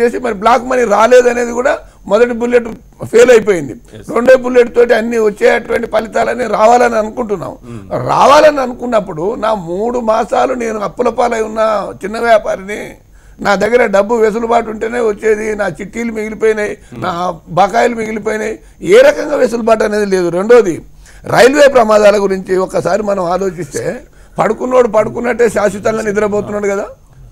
చేసి మరి బ్లాక్ మనీ రాలేదనేది కూడా మొదటి బుల్లెట్ ఫెయిల్ అయిపోయింది. రెండో బుల్లెట్ తోటి అన్ని వచ్చేటువంటి ఫలితాలన్నీ రావాలని అనుకుంటున్నాం. రావాలని అనుకున్నప్పుడు నా 3 మాసాలు నేను అప్పుల పాలై ఉన్న చిన్న వ్యాపారిని, నా దగ్గర డబ్బు వెసులుబాటు ఉంటేనే వచ్చేది, నా చిట్టీలు మిగిలిపోయినాయి, నా బకాయిలు మిగిలిపోయినాయి, ఏ రకంగా వెసులుబాటు అనేది లేదు. రెండోది రైల్వే ప్రమాదాల గురించి ఒక్కసారి మనం ఆలోచిస్తే పడుకున్నోడు పడుకున్నట్టే శాశ్వతంగా నిద్రపోతున్నాడు కదా.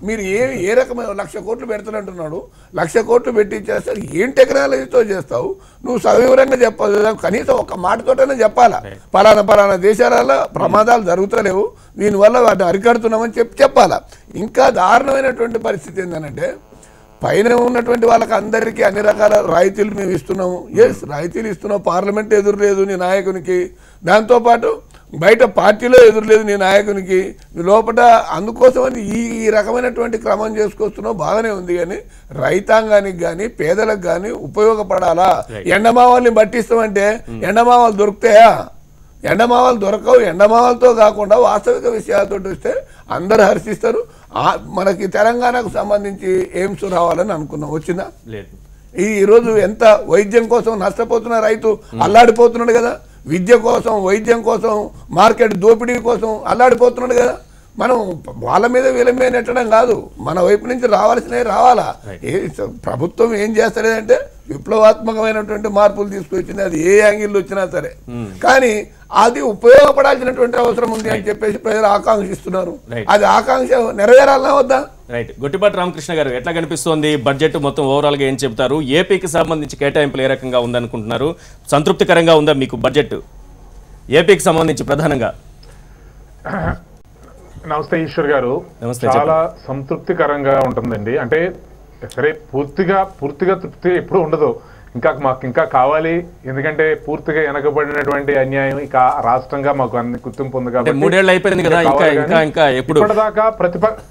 మీరు ఏ రకమైన 1,00,000 కోట్లు పెడుతున్నట్టున్నాడు, 1,00,000 కోట్లు పెట్టి చేస్తావు, ఏం టెక్నాలజీతో చేస్తావు? నువ్వు సవివరంగా చెప్పాలి, కనీసం ఒక మాటతోటనే చెప్పాలా, పలానా దేశాలలో ప్రమాదాలు జరుగుతలేవు, దీనివల్ల వాటిని అరికడుతున్నామని చెప్పాలా. ఇంకా దారుణమైనటువంటి పరిస్థితి ఏంటంటే పైన ఉన్నటువంటి వాళ్ళకి అందరికీ అన్ని రకాల రాయితీలు మేము ఇస్తున్నాము. ఎస్, రాయితీలు ఇస్తున్నావు, పార్లమెంట్ ఎదురు లేదు నీ నాయకునికి, దాంతోపాటు బయట పార్టీలో ఎదురులేదు నీ నాయకునికి, లోపల అందుకోసమని ఈ రకమైనటువంటి క్రమం చేసుకొస్తున్నావు, బాగానే ఉంది. కానీ రైతాంగానికి కానీ పేదలకు కానీ ఉపయోగపడాలా? ఎండమావాల్ని పట్టిస్తామంటే ఎండమావాలు దొరుకుతాయా? ఎండమావాలు దొరకవు. ఎండమావాలతో కాకుండా వాస్తవిక విషయాలతో వస్తే అందరు హర్షిస్తారు. మనకి తెలంగాణకు సంబంధించి ఎయిమ్స్ రావాలని అనుకున్నాం, వచ్చిందా? ఈరోజు ఎంత వైద్యం కోసం నష్టపోతున్న రైతు అల్లాడిపోతున్నాడు కదా, విద్య కోసం, వైద్యం కోసం, మార్కెట్ దోపిడీ కోసం అల్లాడిపోతున్నాడు కదా. మనం వాళ్ళ మీద వీళ్ళ మీద నెట్టడం కాదు, మన వైపు నుంచి రావాల్సినవి రావాలా. ప్రభుత్వం ఏం చేస్తలేదంటే విప్లవాత్మకమైనటువంటి మార్పులు తీసుకొచ్చింది, అది ఏ యాంగిల్లో వచ్చినా సరే, కానీ అది ఉపయోగపడాల్సినటువంటి అవసరం ఉంది అని చెప్పేసి ప్రజలు ఆకాంక్షిస్తున్నారు. అది ఆకాంక్ష నెరవేరాలనా వద్దా? రైట్. గొట్టిపాటి రామకృష్ణ గారు, ఎట్లా కనిపిస్తోంది బడ్జెట్ మొత్తం ఓవరాల్ గా? ఏం చెప్తారు? ఏపీకి సంబంధించి కేటాయింపులు ఏ రకంగా ఉందనుకుంటున్నారు? సంతృప్తికరంగా ఉందా మీకు బడ్జెట్ ఏపీకి సంబంధించి ప్రధానంగా? నమస్తే ఈశ్వర్ గారు. చాలా సంతృప్తికరంగా ఉంటుందండి. అంటే సరే, పూర్తిగా తృప్తి ఎప్పుడు ఉండదు, మాకు ఇంకా కావాలి. ఎందుకంటే పూర్తిగా వెనకబడినటువంటి అన్యాయం ఇక రాష్ట్రంగా మాకు అన్ని గుర్తింపు ఉంది కాబట్టి 3 ఏళ్ళు అయిపోయింది కదా, ఇంకా ఎప్పుడు ఇప్పటిదాకా ప్రతిపక్షాలు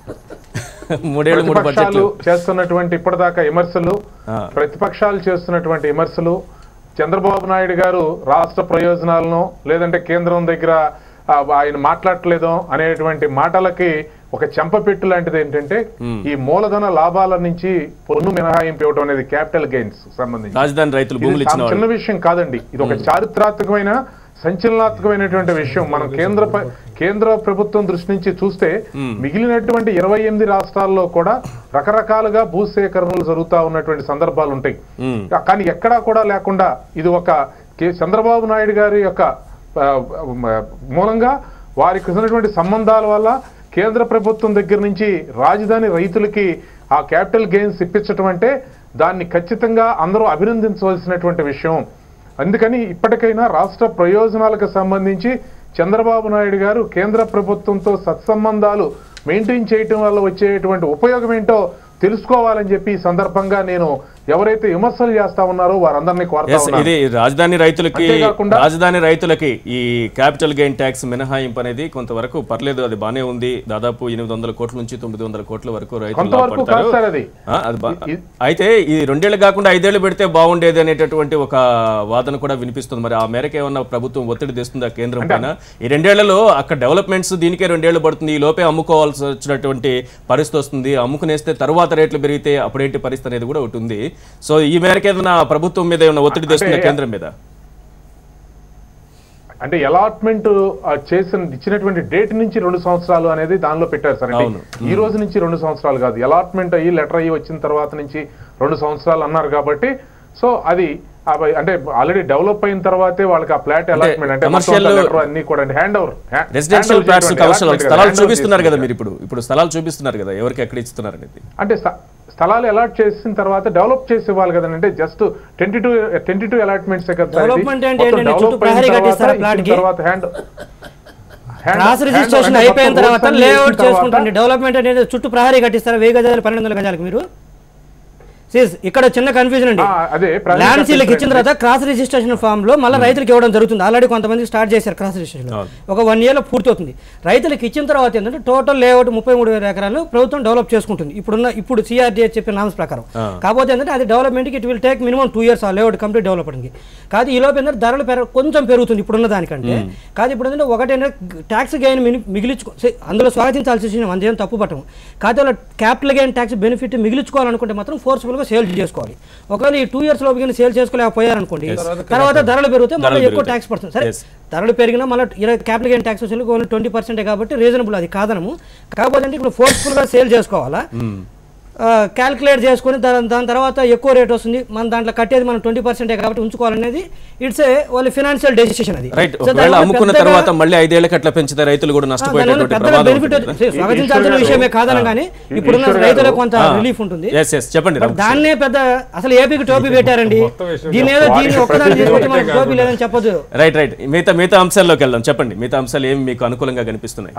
చేస్తున్నటువంటి ప్రతిపక్షాలు చేస్తున్నటువంటి విమర్శలు, చంద్రబాబు నాయుడు గారు రాష్ట్ర ప్రయోజనాలను లేదంటే కేంద్రం దగ్గర ఆయన మాట్లాడలేదో అనేటువంటి మాటలకి ఒక చెంపపెట్టు లాంటిది ఏంటంటే ఈ మూలధన లాభాల నుంచి పన్ను మినహాయింపు ఇవ్వడం అనేది క్యాపిటల్ గెయిన్స్ సంబంధించి రాజధాని రైతులు భూములు ఇచ్చిన చిన్న విషయం కాదండి. ఇది ఒక చారిత్రాత్మకమైన సంచలనాత్మకమైనటువంటి విషయం. మనం కేంద్ర ప్రభుత్వం దృష్టి నుంచి చూస్తే మిగిలినటువంటి 28 రాష్ట్రాల్లో కూడా రకరకాలుగా భూసేకరణలు జరుగుతూ ఉన్నటువంటి సందర్భాలు ఉంటాయి. కానీ ఎక్కడా కూడా లేకుండా ఇది ఒక చంద్రబాబు నాయుడు గారి యొక్క మూలంగా వారికి ఉన్నటువంటి సంబంధాల వల్ల కేంద్ర ప్రభుత్వం దగ్గర నుంచి రాజధాని రైతులకి ఆ క్యాపిటల్ గెయిన్స్ ఇప్పించడం అంటే దాన్ని ఖచ్చితంగా అందరూ అభినందించవలసినటువంటి విషయం. అందుకని ఇప్పటికైనా రాష్ట్ర ప్రయోజనాలకు సంబంధించి చంద్రబాబు నాయుడు గారు కేంద్ర ప్రభుత్వంతో సత్సంబంధాలు మెయింటైన్ చేయటం వల్ల వచ్చేటువంటి ఉపయోగం ఏంటో తెలుసుకోవాలని చెప్పి ఈ సందర్భంగా నేను ఎవరైతే విమర్శలు చేస్తా ఉన్నారో వారందరినీ కోరుతా ఉన్నాను. ఇది రాజధాని రైతులకి ఈ క్యాపిటల్ గెయిన్ ట్యాక్స్ మినహాయింపు అనేది కొంతవరకు పర్లేదు, అది బానే ఉంది. దాదాపు 800 కోట్ల నుంచి 900 కోట్ల వరకు రైతులు అయితే ఈ 2 ఏళ్ళు కాకుండా 5 ఏళ్ళు పెడితే బాగుండేది అనేటటువంటి ఒక వాదన కూడా వినిపిస్తుంది. మరి ఆ మేరకు ఏమన్నా ప్రభుత్వం ఒత్తిడి తెస్తుందా కేంద్రం పైన? ఈ 2 ఏళ్లలో అక్కడ డెవలప్మెంట్స్ దీనికే 2 ఏళ్ళు పడుతుంది, ఈ లోపే అమ్ముకోవాల్సి వచ్చినటువంటి పరిస్థితి వస్తుంది. అమ్ముకునేస్తే తరువాత రేట్లు పెరిగితే అప్పుడేంటి పరిస్థితి అనేది కూడా ఒకటి ఉంది. సో ఈ మేరకు ఏదైనా ప్రభుత్వం మీద ఏమైనా ఒత్తిడి తెస్తుందా కేంద్రం మీద? అంటే అలాట్మెంట్ ఇచ్చినటువంటి డేట్ నుంచి 2 సంవత్సరాలు అనేది దానిలో పెట్టారు సార్. ఈ రోజు నుంచి 2 సంవత్సరాలు కాదు, అలాట్మెంట్ అయ్యి లెటర్ అయ్యి వచ్చిన తర్వాత నుంచి 2 సంవత్సరాలు అన్నారు కాబట్టి సో అది అంటే ఆల్రెడీ డెవలప్ అయిన తర్వాతే వాళ్ళకి ఆ ఫ్లాట్ అలాట్మెంట్ అంటే అన్ని కూడా హ్యాండ్ ఓవర్ రెసిడెన్షియల్ ఫ్లాట్స్ స్థలాలు చూపిస్తున్నారు కదా మీరు, ఇప్పుడు స్థలాలు చూపిస్తున్నారు కదా ఎవరికి ఎక్కడ ఇస్తున్నారు అనేది. అంటే స్థలాలు అలాట్ చేసిన తర్వాత డెవలప్ చేసి ఇవ్వాలి కదండి. అంటే జస్ట్ 22 అలాట్మెంట్స్ రిజిస్ట్రేషన్ అయిపోయిన తర్వాత లేఅవుట్ చేసుకుంటారు. డెవలప్మెంట్ అనేది చుట్టూ ప్రహరీ కట్టిస్తారా 1000 గజాలు 1200 గజాలకు? మీరు ఇక్కడ చిన్న కన్ఫ్యూజన్ అండి. ల్యాండ్ సీల్కి ఇచ్చిన తర్వాత క్రాస్ రిజిస్ట్రేషన్ ఫామ్ లో మళ్ళీ రైతులకు ఇవ్వడం జరుగుతుంది. ఆల్రెడీ కొంతమంది స్టార్ట్ చేశారు క్రాస్ రిజిస్ట్రేషన్, ఒక 1 year లో పూర్తి అవుతుంది. రైతులకు ఇచ్చిన తర్వాత ఏంటంటే టోటల్ లేఅవుట్ 33,000 ఎకరాలు ప్రభుత్వం డెవలప్ చేసుకుంటుంది ఇప్పుడు సిఆర్డీఏ చెప్పిన నామ్స్ ప్రకారం. కాకపోతే ఏంటంటే అది డెవలప్మెంట్కి it will take minimum 2 years ఆ లేఅవుట్ కంప్లీట్ డెవలప్మెంట్కి. కాదు ఈ లోపు ఏంటంటే ధరలు కొంచెం పెరుగుతుంది ఇప్పుడున్న దానికంటే. కాదు ఇప్పుడు ఏంటంటే ఒకటేంటే ట్యాక్స్ గెయిన్ మిగిలించుకో, అందులో స్వాగతించాల్సి విషయం, అంతేం తప్పు పట్టము. కాదు క్యాపిటల్ గెయిన్ ట్యాక్స్ బెనిఫిట్ మిగిలించుకోవాలనుకుంటే మాత్రం ఫోర్స్ఫుల్గా సేల్ చేసుకోవాలి. ఒకవేళ ఈ 2 years లో సేల్ చేసుకోలేకపోయారనుకోండి, తర్వాత ధరలు పెరిగితే మళ్ళీ ఎక్కువ ట్యాక్స్ పడుతుంది. సరే ధరలు పెరిగినా మళ్ళీ క్యాపిటల్ గెయిన్ ట్యాక్స్ వచ్చి ఓన్లీ 20% కాబట్టి రీజనబుల్, అది కాదనము. కాకపోతే అంటే ఇప్పుడు ఫోర్స్ఫుల్గా సేల్ చేసుకోవాలా, క్యాల్కులేట్ చేసుకుని దాని తర్వాత ఎక్కువ రేట్ వస్తుంది, మన దాంట్లో కట్టేది మనం 20% కాబట్టి ఉంచుకోవాలనేది ఇట్స్ వాళ్ళ ఫినాన్షియల్ డెసిషన్. అది అమ్ముకున్న తర్వాత మళ్ళీ 5 ఏళ్ళకి అట్లా పెంచితే రైతులు కూడా నష్టపోయేటటువంటి బెనిఫిట్ స్వాగతించాల్సిన విషయమే కాదనగానే ఇప్పుడున్న రైతులకు కొంత రిలీఫ్ ఉంటుంది. దాన్నే పెద్ద అసలు ఏపీకి టోపీ పెట్టారండి, దీని ఒక్కదాన్ని తీసుకుంటే మనకు టోపీ లేదని చెప్పదు. రైట్ మిగతా అంశాల్లోకి వెళ్దాం. చెప్పండి మిగతా అంశాలు ఏమి మీకు అనుకూలంగా కనిపిస్తున్నాయి?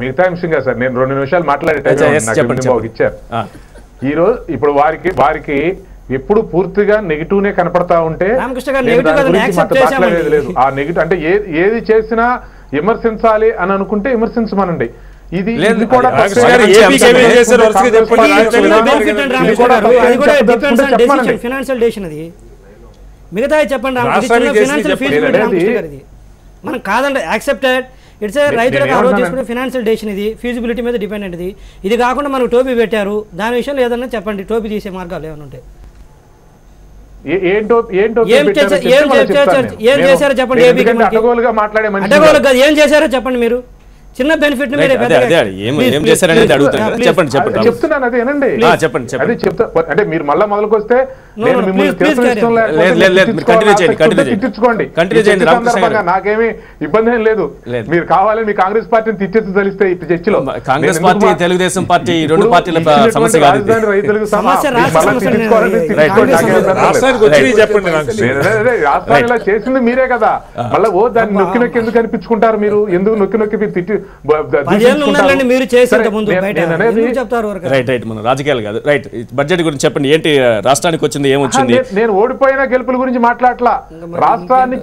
మిగతా అంశంగా సార్ నేను 2 నిమిషాలు మాట్లాడే ఇచ్చారు. ఈ రోజు ఇప్పుడు వారికి ఎప్పుడు పూర్తిగా నెగిటివ్ నే కనపడతా ఉంటే లేదు. ఆ నెగిటివ్ అంటే ఏది చేసినా విమర్శించాలి అని అనుకుంటే విమర్శించమనండి. ఇది కూడా ఫినాన్షియల్ డెసిషన్, అది మిగతా చెప్పండి. మనం కాదండి యాక్సెప్టెడ్, ఇట్స్ రైతులకు ఆరోగ్యం తీసుకునే ఫినాన్షియల్ డెసిషన్, ఇది ఫీజిబిలిటీ మీద డిపెండెంట్. ఇది కాకుండా మనకు టోపీ పెట్టారు, దాని విషయంలో ఏదన్నా చెప్పండి, టోపీ తీసే మార్గాలు ఏమైనా ఉంటాయి? ఏం చేశారో చెప్పండి. ఏం చేశారో చెప్పండి. మీరు చిన్న బెనిఫిట్ చెప్తున్నాను అది ఏనండి. అది చెప్తా అంటే మీరు మళ్ళా మొదలుకు వస్తే నాకేమి ఇబ్బంది ఏం లేదు. మీరు కావాలని మీ కాంగ్రెస్ పార్టీని తిట్టేసి తెలిస్తే చర్చలో కాంగ్రెస్ పార్టీ తెలుగుదేశం పార్టీ ఈ 2 పార్టీల సమస్య కాదు. రైతులకు రాష్ట్రాలు ఇలా చేసింది మీరే కదా, మళ్ళీ ఓ దాన్ని నొక్కి నొక్కి ఎందుకు అనిపించుకుంటారు? మీరు ఎందుకు నొక్కి నొక్కి మీరు తిట్టి మన రాజకీయాలు కాదు. రైట్ బడ్జెట్ గురించి చెప్పండి. ఏంటి రాష్ట్రానికి వచ్చింది, ఏమొచ్చింది? నేను ఓడిపోయిన గెలుపుల గురించి మాట్లాడలా, రాష్ట్రాన్ని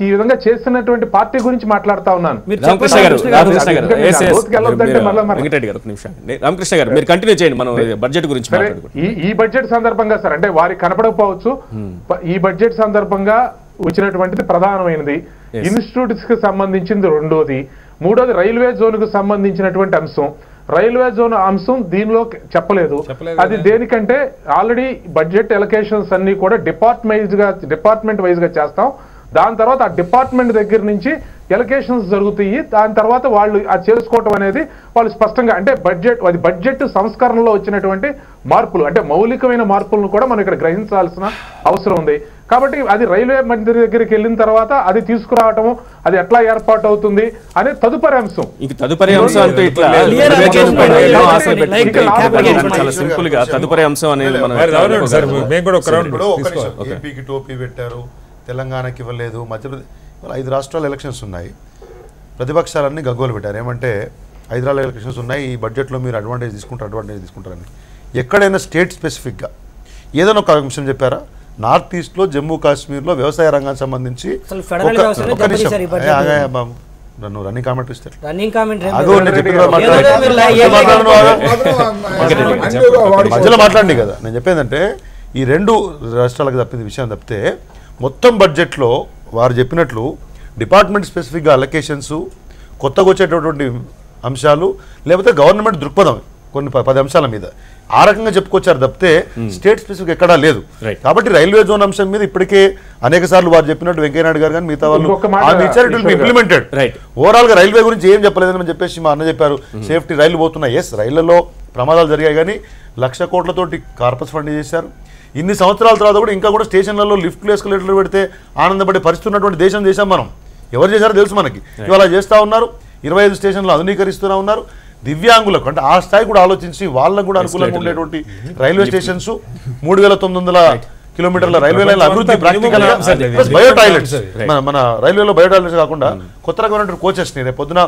ఈ విధంగా చేస్తున్నటువంటి పార్టీ గురించి మాట్లాడుతా ఉన్నాను. రామకృష్ణ గారు మీరు కంటిన్యూ చేయండి. మనం బడ్జెట్ గురించి ఈ బడ్జెట్ సందర్భంగా సార్ అంటే వారికి కనపడకపోవచ్చు, ఈ బడ్జెట్ సందర్భంగా వచ్చినటువంటిది ప్రధానమైనది ఇన్స్టిట్యూట్స్ కి సంబంధించింది, రెండోది, మూడోది రైల్వే జోన్ కు సంబంధించినటువంటి అంశం. రైల్వే జోన్ అంశం దీనిలో చెప్పలేదు. అది దేనికంటే ఆల్రెడీ బడ్జెట్ ఎలకేషన్స్ అన్ని కూడా డిపార్ట్మెంట్ వైజ్ గా చేస్తాం. దాని తర్వాత ఆ డిపార్ట్మెంట్ దగ్గర నుంచి ఎలకేషన్స్ జరుగుతాయి. దాని తర్వాత వాళ్ళు అది చేసుకోవటం అనేది వాళ్ళు స్పష్టంగా అంటే బడ్జెట్ సంస్కరణలో వచ్చినటువంటి మార్పులు అంటే మౌలికమైన మార్పులను కూడా మనం ఇక్కడ గ్రహించాల్సిన అవసరం ఉంది. కాబట్టి అది రైల్వే మంత్రి దగ్గరికి వెళ్ళిన తర్వాత అది తీసుకురావటము, అది ఎట్లా ఏర్పాటు అవుతుంది అనే తదుపరి అంశం. ఏపీకి టోపీ పెట్టారు, తెలంగాణకి ఇవ్వలేదు, మధ్యప్రదేశ్ 5 రాష్ట్రాల ఎలక్షన్స్ ఉన్నాయి. ప్రతిపక్షాలన్నీ గగ్గోలు పెట్టారు. ఏమంటే 5 రాష్ట్రాల ఎలక్షన్స్ ఉన్నాయి, ఈ బడ్జెట్లో మీరు అడ్వాంటేజ్ తీసుకుంటారని. ఎక్కడైనా స్టేట్ స్పెసిఫిక్గా ఏదైనా ఒక అంశం చెప్పారా? నార్త్ ఈస్ట్లో జమ్మూ కాశ్మీర్లో వ్యవసాయ రంగానికి సంబంధించి అసలు ఫెడరల్ వ్యవస్థనే ఒక్క నిమిషం దెబ్బతీశారు ఈ బడ్జెట్. బాబు నన్ను రన్నింగ్ కామెంట్ ఇస్తే రన్నింగ్ కామెంట్ మధ్యలో మాట్లాడండి కదా. నేను చెప్పేదంటే ఈ రెండు రాష్ట్రాలకు తప్పింది విషయం తప్పితే మొత్తం బడ్జెట్లో వారు చెప్పినట్లు డిపార్ట్మెంట్ స్పెసిఫిక్గా అలొకేషన్స్, కొత్తగా వచ్చేటటువంటి అంశాలు, లేకపోతే గవర్నమెంట్ దృక్పథం కొన్ని 10 అంశాల మీద ఆ రకంగా చెప్పుకొచ్చారు తప్పితే స్టేట్ స్పెసిఫిక్ ఎక్కడా లేదు. కాబట్టి రైల్వే జోన్ అంశం మీద ఇప్పటికే అనేక సార్లు వారు చెప్పినట్టు వెంకయ్యనాయుడు గారు కానీ మిగతా వాళ్ళు ఇంప్లిమెంటెడ్. ఓవరాల్ గా రైల్వే గురించి ఏం చెప్పలేదని చెప్పేసి మా అన్న చెప్పారు. సేఫ్టీ రైళ్లు పోతున్నాయి, ఎస్ రైళ్లలో ప్రమాదాలు జరిగాయి, కానీ 1,00,000 కోట్లతోటి కార్పస్ ఫండ్ చేశారు. ఇన్ని సంవత్సరాల తర్వాత కూడా ఇంకా కూడా స్టేషన్లలో లిఫ్ట్లు ఎస్కలేటర్లు పెడితే ఆనందపడే పరిస్థితి ఉన్నటువంటి దేశం మనం. ఎవరు చేశారో తెలుసు మనకి. ఇవాళ చేస్తూ ఉన్నారు, 25 స్టేషన్లు ఆధునీకరిస్తూనే ఉన్నారు. దివ్యాంగులకు అంటే ఆ స్థాయి కూడా ఆలోచించి వాళ్ళకు కూడా అనుకూలంగా ఉండేటువంటి రైల్వే స్టేషన్స్, 3,900 కిలోమీటర్ల రైల్వే లైన్ల అభివృద్ధి, ప్రాక్టికల్ గా బయో టాయిలెట్స్, మన రైల్వేలో బయో టాయిలెట్స్ కాకుండా కొత్త రకమైనటువంటి కోచెస్ ని రేపు పొద్దున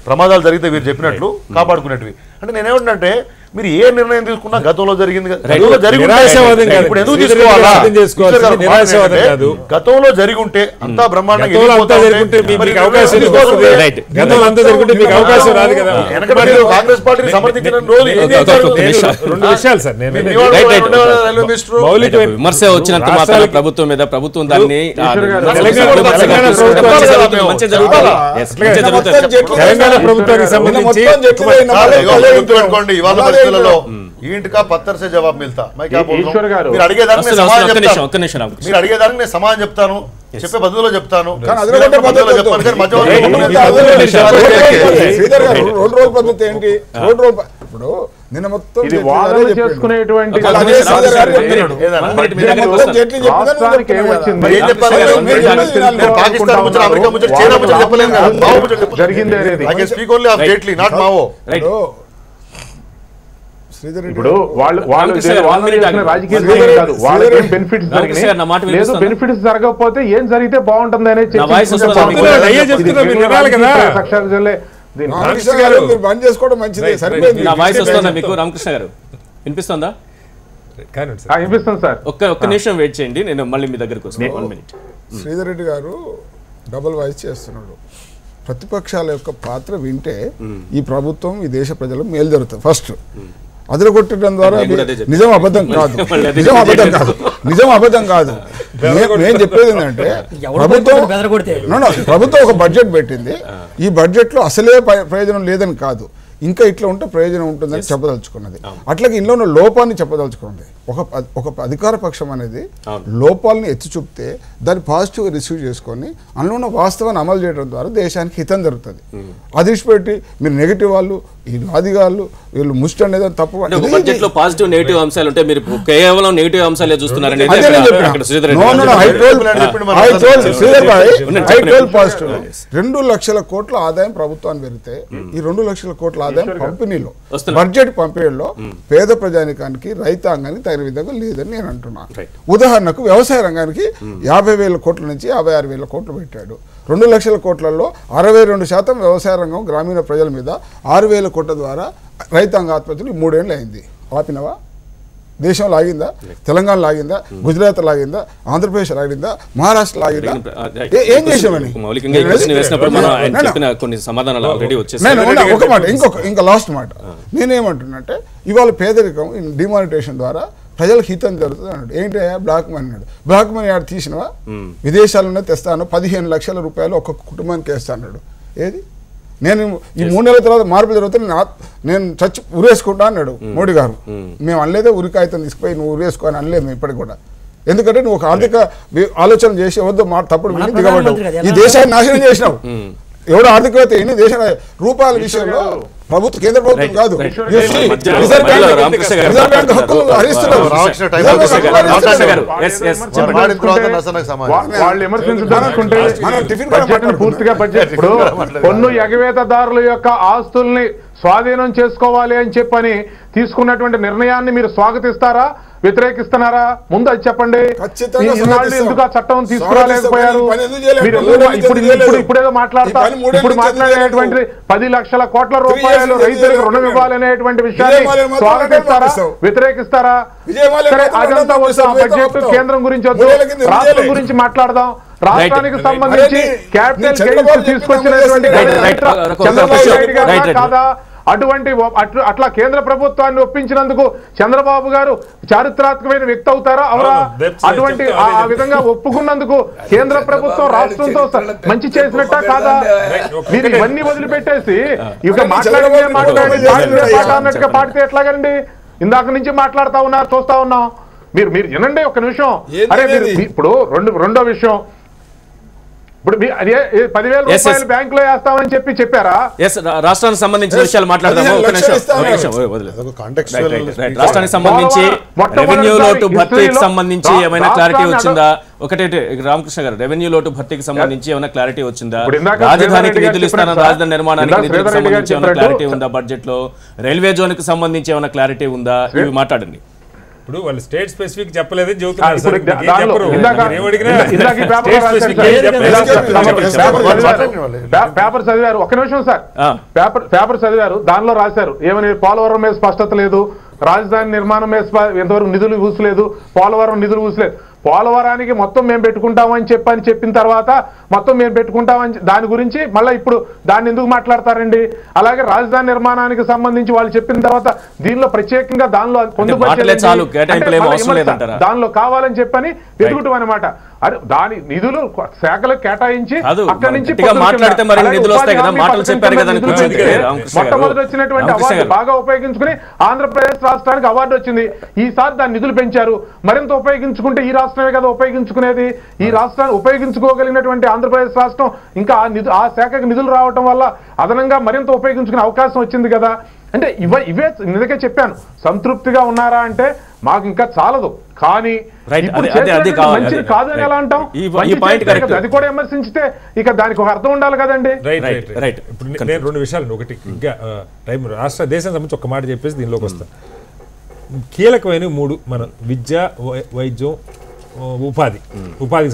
ప్రమాదాలు జరిగితే మీరు చెప్పినట్లు కాపాడుకునేటివి. అంటే నేనేమంటే మీరు ఏ నిర్ణయం తీసుకున్నా గతంలో జరిగింది, ఇప్పుడు ఎందుకు తీసుకోవాలా? గతంలో జరిగి ఉంటే అంతా బ్రహ్మాండంగా కాంగ్రెస్ పార్టీని సమర్థించిన రోజు విమర్శ వచ్చినంత మాత్రం ప్రభుత్వం మీద ప్రభుత్వం దాన్ని తెలంగాణ ప్రభుత్వానికి సంబంధించి ఇవాళ పరిస్థితులలో ఇంటికా పత్తర్సే జవాబు మిల్తా. మీరు అడిగేదానికి నేను సమాధానం చెప్తాను, చెప్పే పద్ధతిలో చెప్తాను. నిన్న మొత్తం పాకిస్తాన్ ముచ్చట, అమెరికా ముచ్చట, చైనా ముచ్చట చెప్పలేను కదా. ఇప్పుడు బెనిఫిట్స్ జరగకపోతే ఏం జరిగితే బాగుంటుంది అనేది బంద్ చేసుకోవడం మంచిది. రామకృష్ణ గారు వినిపిస్తుందా? వినిపిస్తుంది సార్. ఒక్క నిమిషం వెయిట్ చేయండి, నేను మళ్ళీ మీ దగ్గరకు వస్తాను. 1 minute. శ్రీధర్ రెడ్డి గారు డబుల్ వాయిస్ చేస్తున్నాడు. ప్రతిపక్షాల యొక్క పాత్ర వింటే ఈ ప్రభుత్వం, ఈ దేశ ప్రజలకు మేలు జరుగుతుంది. ఫస్ట్ అదరగొట్టడం ద్వారా నిజం అబద్ధం కాదు. నేను చెప్పేది ఏంటంటే ప్రభుత్వం ఒక బడ్జెట్ పెట్టింది. ఈ బడ్జెట్ లో అసలే ప్రయోజనం లేదని కాదు, ఇంకా ఇట్లా ఉంటే ప్రయోజనం ఉంటుందని చెప్పదలుచుకున్నది. అట్లాగే ఇంట్లో ఉన్న లోపాన్ని చెప్పదలుచుకున్నది. ఒక అధికార పక్షం అనేది లోపాలని ఎత్తి చూపితే దాన్ని పాజిటివ్ రిసీవ్ చేసుకొని అందులో ఉన్న వాస్తవాన్ని అమలు చేయడం ద్వారా దేశానికి హితం జరుగుతుంది. అది విడిచిపెట్టి మీరు నెగిటివ్ వాళ్ళు, ఈ వాదిగాళ్ళు, వీళ్ళు ముష్టి అనేది తప్పు. బడ్జెట్ లో పాజిటివ్ నెగిటివ్ అంశాలు ఉంటే మీరు కేవలం నెగిటివ్ అంశాలే చూస్తున్నారండి. 2 లక్షల కోట్ల ఆదాయం ప్రభుత్వాన్ని పెరిగితే ఈ 2 లక్షల కోట్ల ఆదాయం పంపిణీలో, బడ్జెట్ పంపిణీలో పేద ప్రజానికానికి, రైతాంగానికి తగిన విధంగా లేదని నేను అంటున్నాను. ఉదాహరణకు వ్యవసాయ రంగానికి 50,000 కోట్ల నుంచి 56,000 కోట్లు పెట్టాడు. 2 లక్షల కోట్లలో 62% వ్యవసాయ రంగం గ్రామీణ ప్రజల మీద, 6,000 కోట్ల ద్వారా రైతాంగ ఆత్మహత్యలు 3 ఏళ్ళు అయింది. ఆపినవా? దేశం లాగిందా? తెలంగాణ లాగిందా? గుజరాత్ లాగిందా? ఆంధ్రప్రదేశ్ లాగిందా? మహారాష్ట్ర లాగిందా? ఏం చేసామని ఒక మాట, ఇంకా లాస్ట్ మాట నేనేమంటున్నట్టే, ఇవాళ పేదరికం డిమానిటేషన్ ద్వారా ప్రజలకు హితం జరుగుతుంది అన్నాడు. ఏంటి బ్లాక్ మనీ అన్నాడు. బ్లాక్ మనీ ఆడ తీసినవా? విదేశాలనే తెస్తాను, 15 లక్షల రూపాయలు ఒక్కొక్క కుటుంబానికి వేస్తా అన్నాడు. ఏది? నేను ఈ 3 నెలల తర్వాత మార్పులు జరిగితే నేను చచ్చి ఉరేసుకుంటా అన్నాడు మోడీ గారు. మేము అనలేదే ఉరికాయితం తీసుకుపోయి నువ్వు ఉరేసుకో అని అనలేదు మేము ఇప్పటికి కూడా. ఎందుకంటే నువ్వు ఒక ఆర్థిక ఆలోచన చేసి ఎవరితో తప్పుడు దిగబడ్డావు, ఈ దేశాన్ని నాశనం చేసినావు. ఎవరు ఆర్థికవేత్త ఎన్ని దేశ రూపాయల విషయంలో ప్రభుత్వం, కేంద్ర ప్రభుత్వం కాదు, రిజర్వ్ బ్యాంక్ హక్కులు హరిస్తున్నారు. పూర్తిగా బడ్జెట్ పన్ను ఎగవేతదారుల యొక్క ఆస్తుల్ని స్వాధీనం చేసుకోవాలి అని చెప్పని తీసుకున్నటువంటి నిర్ణయాన్ని మీరు స్వాగతిస్తారా, వ్యతిరేకిస్తున్నారా? ముందు అది చెప్పండి. ఖచ్చితంగా ఇన్నాళ్ళు స్వాగతిస్తాం. ఎందుకు ఆ చట్టం తీసుకురాలేకపోయారు? పని ఎందుకు చేయలేదు? మీరు ఇప్పుడేదో మాట్లాడతారు. ఇప్పుడు మాట్లాడేటువంటి 10 లక్షల కోట్ల రూపాయలు రైతులకు రుణం ఇవ్వాలనేటువంటి విషయాన్ని స్వాగతిస్తారా, వ్యతిరేకిస్తారా? సరే, అదంతా వద్దు. ఆ బడ్జెట్ కేంద్రం గురించి వద్దు, రాష్ట్రం గురించి మాట్లాడదాం. రాష్ట్రానికి సంబంధించి క్యాపిటల్ గెయిన్స్ తీసుకొచ్చినటువంటి చంద్రబాబు నాయుడు గారు కాదా? అట్లా కేంద్ర ప్రభుత్వాన్ని ఒప్పించినందుకు చంద్రబాబు గారు చారిత్రాత్మకమైన వ్యక్తి అవుతారా? అవరా? అటువంటి ఆ విధంగా ఒప్పుకున్నందుకు కేంద్ర ప్రభుత్వం రాష్ట్రంతో మంచి చేసినట్టా కాదా? మీరు ఇవన్నీ వదిలిపెట్టేసి ఇక మాట్లాడినట్టుగా పాడితే ఎట్లాగండి? ఇందాక నుంచి మాట్లాడుతా ఉన్నారు, చూస్తా ఉన్నాం. మీరు వినండి ఒక్క నిమిషం. అరే మీరు ఇప్పుడు రెండో విషయం, ఇప్పుడు 10,000 రూపాయలు బ్యాంకులో వేస్తామని చెప్పారా? రాష్ట్రానికి సంబంధించిన విషయాలు మాట్లాడదాము. రాష్ట్రానికి సంబంధించి రెవెన్యూ లోటు భర్తీకి సంబంధించి ఏమైనా క్లారిటీ వచ్చిందా? ఒకటే రామకృష్ణ గారు, రెవెన్యూ లోటు భర్తీకి సంబంధించి ఏమైనా క్లారిటీ వచ్చిందా? రాజధానికి నిధులు ఇస్తానని, రాజధాని నిర్మాణానికి నిధులకు సంబంధించి ఏమైనా క్లారిటీ ఉందా? బడ్జెట్ లో రైల్వే జోన్ కి సంబంధించి ఏమైనా క్లారిటీ ఉందా? ఇవి మాట్లాడండి. ఇప్పుడు వాళ్ళు స్టేట్ స్పెసిఫిక్ చెప్పలేదని చెబుతున్నారు. పేపర్ చదివారు, ఒక్క నిమిషం సార్. పేపర్ చదివారు, దానిలో రాశారు ఏమని? పోలవరం మీద స్పష్టత లేదు, రాజధాని నిర్మాణం మీద ఎంతవరకు నిధులు ఊసలేదు, పోలవరం నిధులు ఊసలేదు. పోలవరానికి మొత్తం మేము పెట్టుకుంటామని చెప్పిన తర్వాత మొత్తం మేము పెట్టుకుంటామని దాని గురించి మళ్ళీ ఇప్పుడు దాన్ని ఎందుకు మాట్లాడతారండి? అలాగే రాజధాని నిర్మాణానికి సంబంధించి వాళ్ళు చెప్పిన తర్వాత దీనిలో ప్రత్యేకంగా దానిలో దానిలో కావాలని చెప్పని వెతుకుటం అనమాట. అరే దాని నిధులు శాఖలకు కేటాయించి అక్కడి నుంచి మొట్టమొదటి వచ్చినటువంటి అవార్డు బాగా ఉపయోగించుకుని ఆంధ్రప్రదేశ్ రాష్ట్రానికి అవార్డు వచ్చింది. ఈసారి దాని నిధులు పెంచారు, మరింత ఉపయోగించుకుంటే ఈ రాష్ట్రమే కదా ఉపయోగించుకునేది. ఈ రాష్ట్రాన్ని ఉపయోగించుకోగలిగినటువంటి ఆంధ్రప్రదేశ్ రాష్ట్రం ఇంకా ఆ శాఖకు నిధులు రావటం వల్ల అదనంగా మరింత ఉపయోగించుకునే అవకాశం వచ్చింది కదా. అంటే ఇవే నిజంగా చెప్పాను. సంతృప్తిగా ఉన్నారా అంటే మాకు ఇంకా చాలదు, కానీ మంచిది కాదు అని ఎలా అంటాం? అది కూడా విమర్శించితే ఇక దానికి ఒక అర్థం ఉండాలి కదండి. ఇప్పుడు నేను 2 విషయాలు, ఒకటి ఇంకా టైం రాష్ట్ర దేశం సంబంధించి ఒక మాట చెప్పేసి దీనిలోకి వస్తాను. కీలకమైన 3 మన విద్య, వైద్యం, ఉపాధికి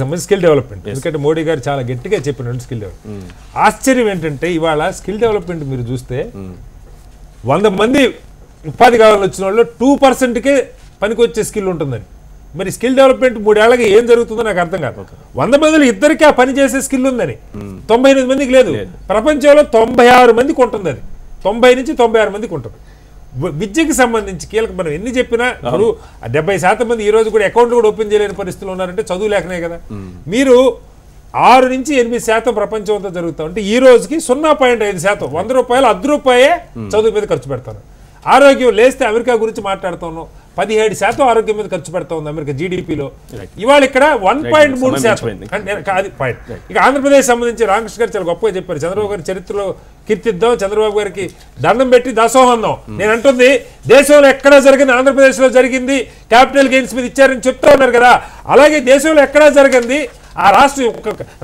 సంబంధించి స్కిల్ డెవలప్మెంట్. ఎందుకంటే మోడీ గారు చాలా గట్టిగా చెప్పిన స్కిల్ డెవలప్మెంట్. ఆశ్చర్యం ఏంటంటే ఇవాళ స్కిల్ డెవలప్మెంట్ మీరు చూస్తే 100 మంది ఉపాధి కావాలని వచ్చిన వాళ్ళు 2%కే పనికి వచ్చే స్కిల్ ఉంటుందని. మరి స్కిల్ డెవలప్మెంట్ 3 ఏళ్ళకి ఏం జరుగుతుందో నాకు అర్థం కాదు. 100 మందిలో ఇద్దరికీ ఆ పని చేసే స్కిల్ ఉందని, 98 మందికి లేదు. ప్రపంచంలో 96 మందికి ఉంటుంది, అది 90 నుంచి 96 మందికి ఉంటుంది. విద్యకి సంబంధించి కీలక మనం ఎన్ని చెప్పినా ఇప్పుడు 70% మంది ఈ రోజు కూడా అకౌంట్లు కూడా ఓపెన్ చేయలేని పరిస్థితులు ఉన్నారంటే చదువు లేకనే కదా. మీరు 6 నుంచి 8% ప్రపంచం అంతా జరుగుతా ఉంటే ఈ రోజుకి 0.5%, 100 రూపాయలు 100 రూపాయే చదువు మీద ఖర్చు పెడతాను. ఆరోగ్యం లేస్తే అమెరికా గురించి మాట్లాడుతున్నాం, 17% ఆరోగ్యం మీద ఖర్చు పెడతా ఉంది అమెరికా జీడిపిలో. ఇవాళ ఇక్కడ 1.3%. అది పాయింట్. ఇక ఆంధ్రప్రదేశ్ సంబంధించి రామకృష్ణ గారు చాలా గొప్పగా చెప్పారు. చంద్రబాబు గారి చరిత్రలో కీర్తిద్దాం, చంద్రబాబు గారికి దండం పెట్టి దాసోహం అందాం. నేను అంటుంది దేశంలో ఎక్కడా జరిగింది ఆంధ్రప్రదేశ్లో జరిగింది, క్యాపిటల్ గెయిన్స్ మీద ఇచ్చారని చెప్తా ఉన్నారు కదా. అలాగే దేశంలో ఎక్కడా జరిగింది ఆ రాష్ట్రం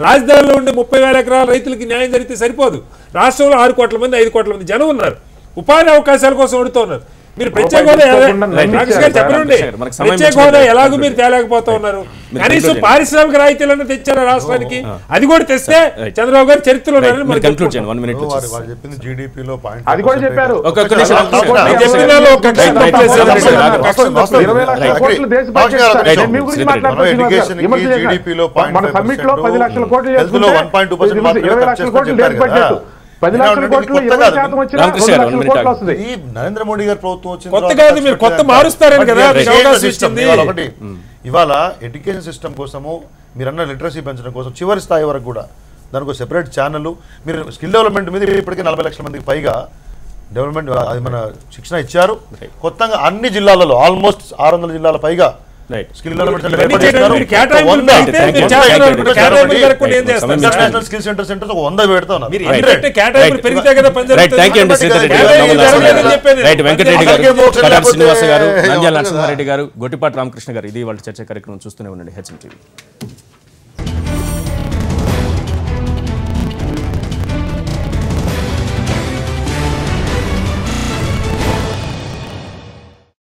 రాజధానిలో ఉండే 30,000 ఎకరాల రైతులకి న్యాయం జరిగితే సరిపోదు. రాష్ట్రంలో 6 కోట్ల మంది 5 కోట్ల మంది జనం ఉన్నారు, ఉపాధి అవకాశాల కోసం అడుగుతూ ఉన్నారు. మీరు ప్రత్యేక హోదా చెప్పండి, ప్రత్యేక హోదా ఎలాగో మీరు తేలేకపోతా ఉన్నారు. కనీసం పారిశ్రామిక రాయితీలను తెచ్చారు రాష్ట్రానికి, అది కూడా తెస్తే చంద్రబాబు గారు చరిత్రలో అది కూడా చెప్పారు. మన సమ్మిట్ లో 10 లక్షల కోట్లు 20 లక్షల కోట్లు దేశ బడ్జెట్, 10 లక్షల కోట్లు 20% వచ్చినా 2 లక్షల కోట్లు వస్తుంది. ఈ నరేంద్ర మోడీ గారు ప్రభుత్వం వచ్చింది కొత్త మారుస్తారని కదా ఒకటి. ఇవాళ ఎడ్యుకేషన్ సిస్టమ్ కోసము మీరన్న లిటరసీ పెంచడం కోసం చివరి స్థాయి వరకు కూడా దానికి ఒక సెపరేట్ ఛానల్, మీరు స్కిల్ డెవలప్మెంట్ మీద ఇప్పటికే 40 లక్షల మందికి పైగా డెవలప్మెంట్ అది మన శిక్షణ ఇచ్చారు. కొత్తగా అన్ని జిల్లాలలో ఆల్మోస్ట్ 600 జిల్లాల పైగా స్కిల్ డెవలప్మెంట్ స్కిల్ సెంటర్ 100 పెడతా ఉన్నారు. శ్రీనివాస గారు, నంద్యాల నరసింహారెడ్డి గారు, గొట్టిపాటి రామకృష్ణ గారు, ఇది వాళ్ళ చర్చ కార్యక్రమం చూస్తూనే ఉండండి హెచ్ఎం టీవీ.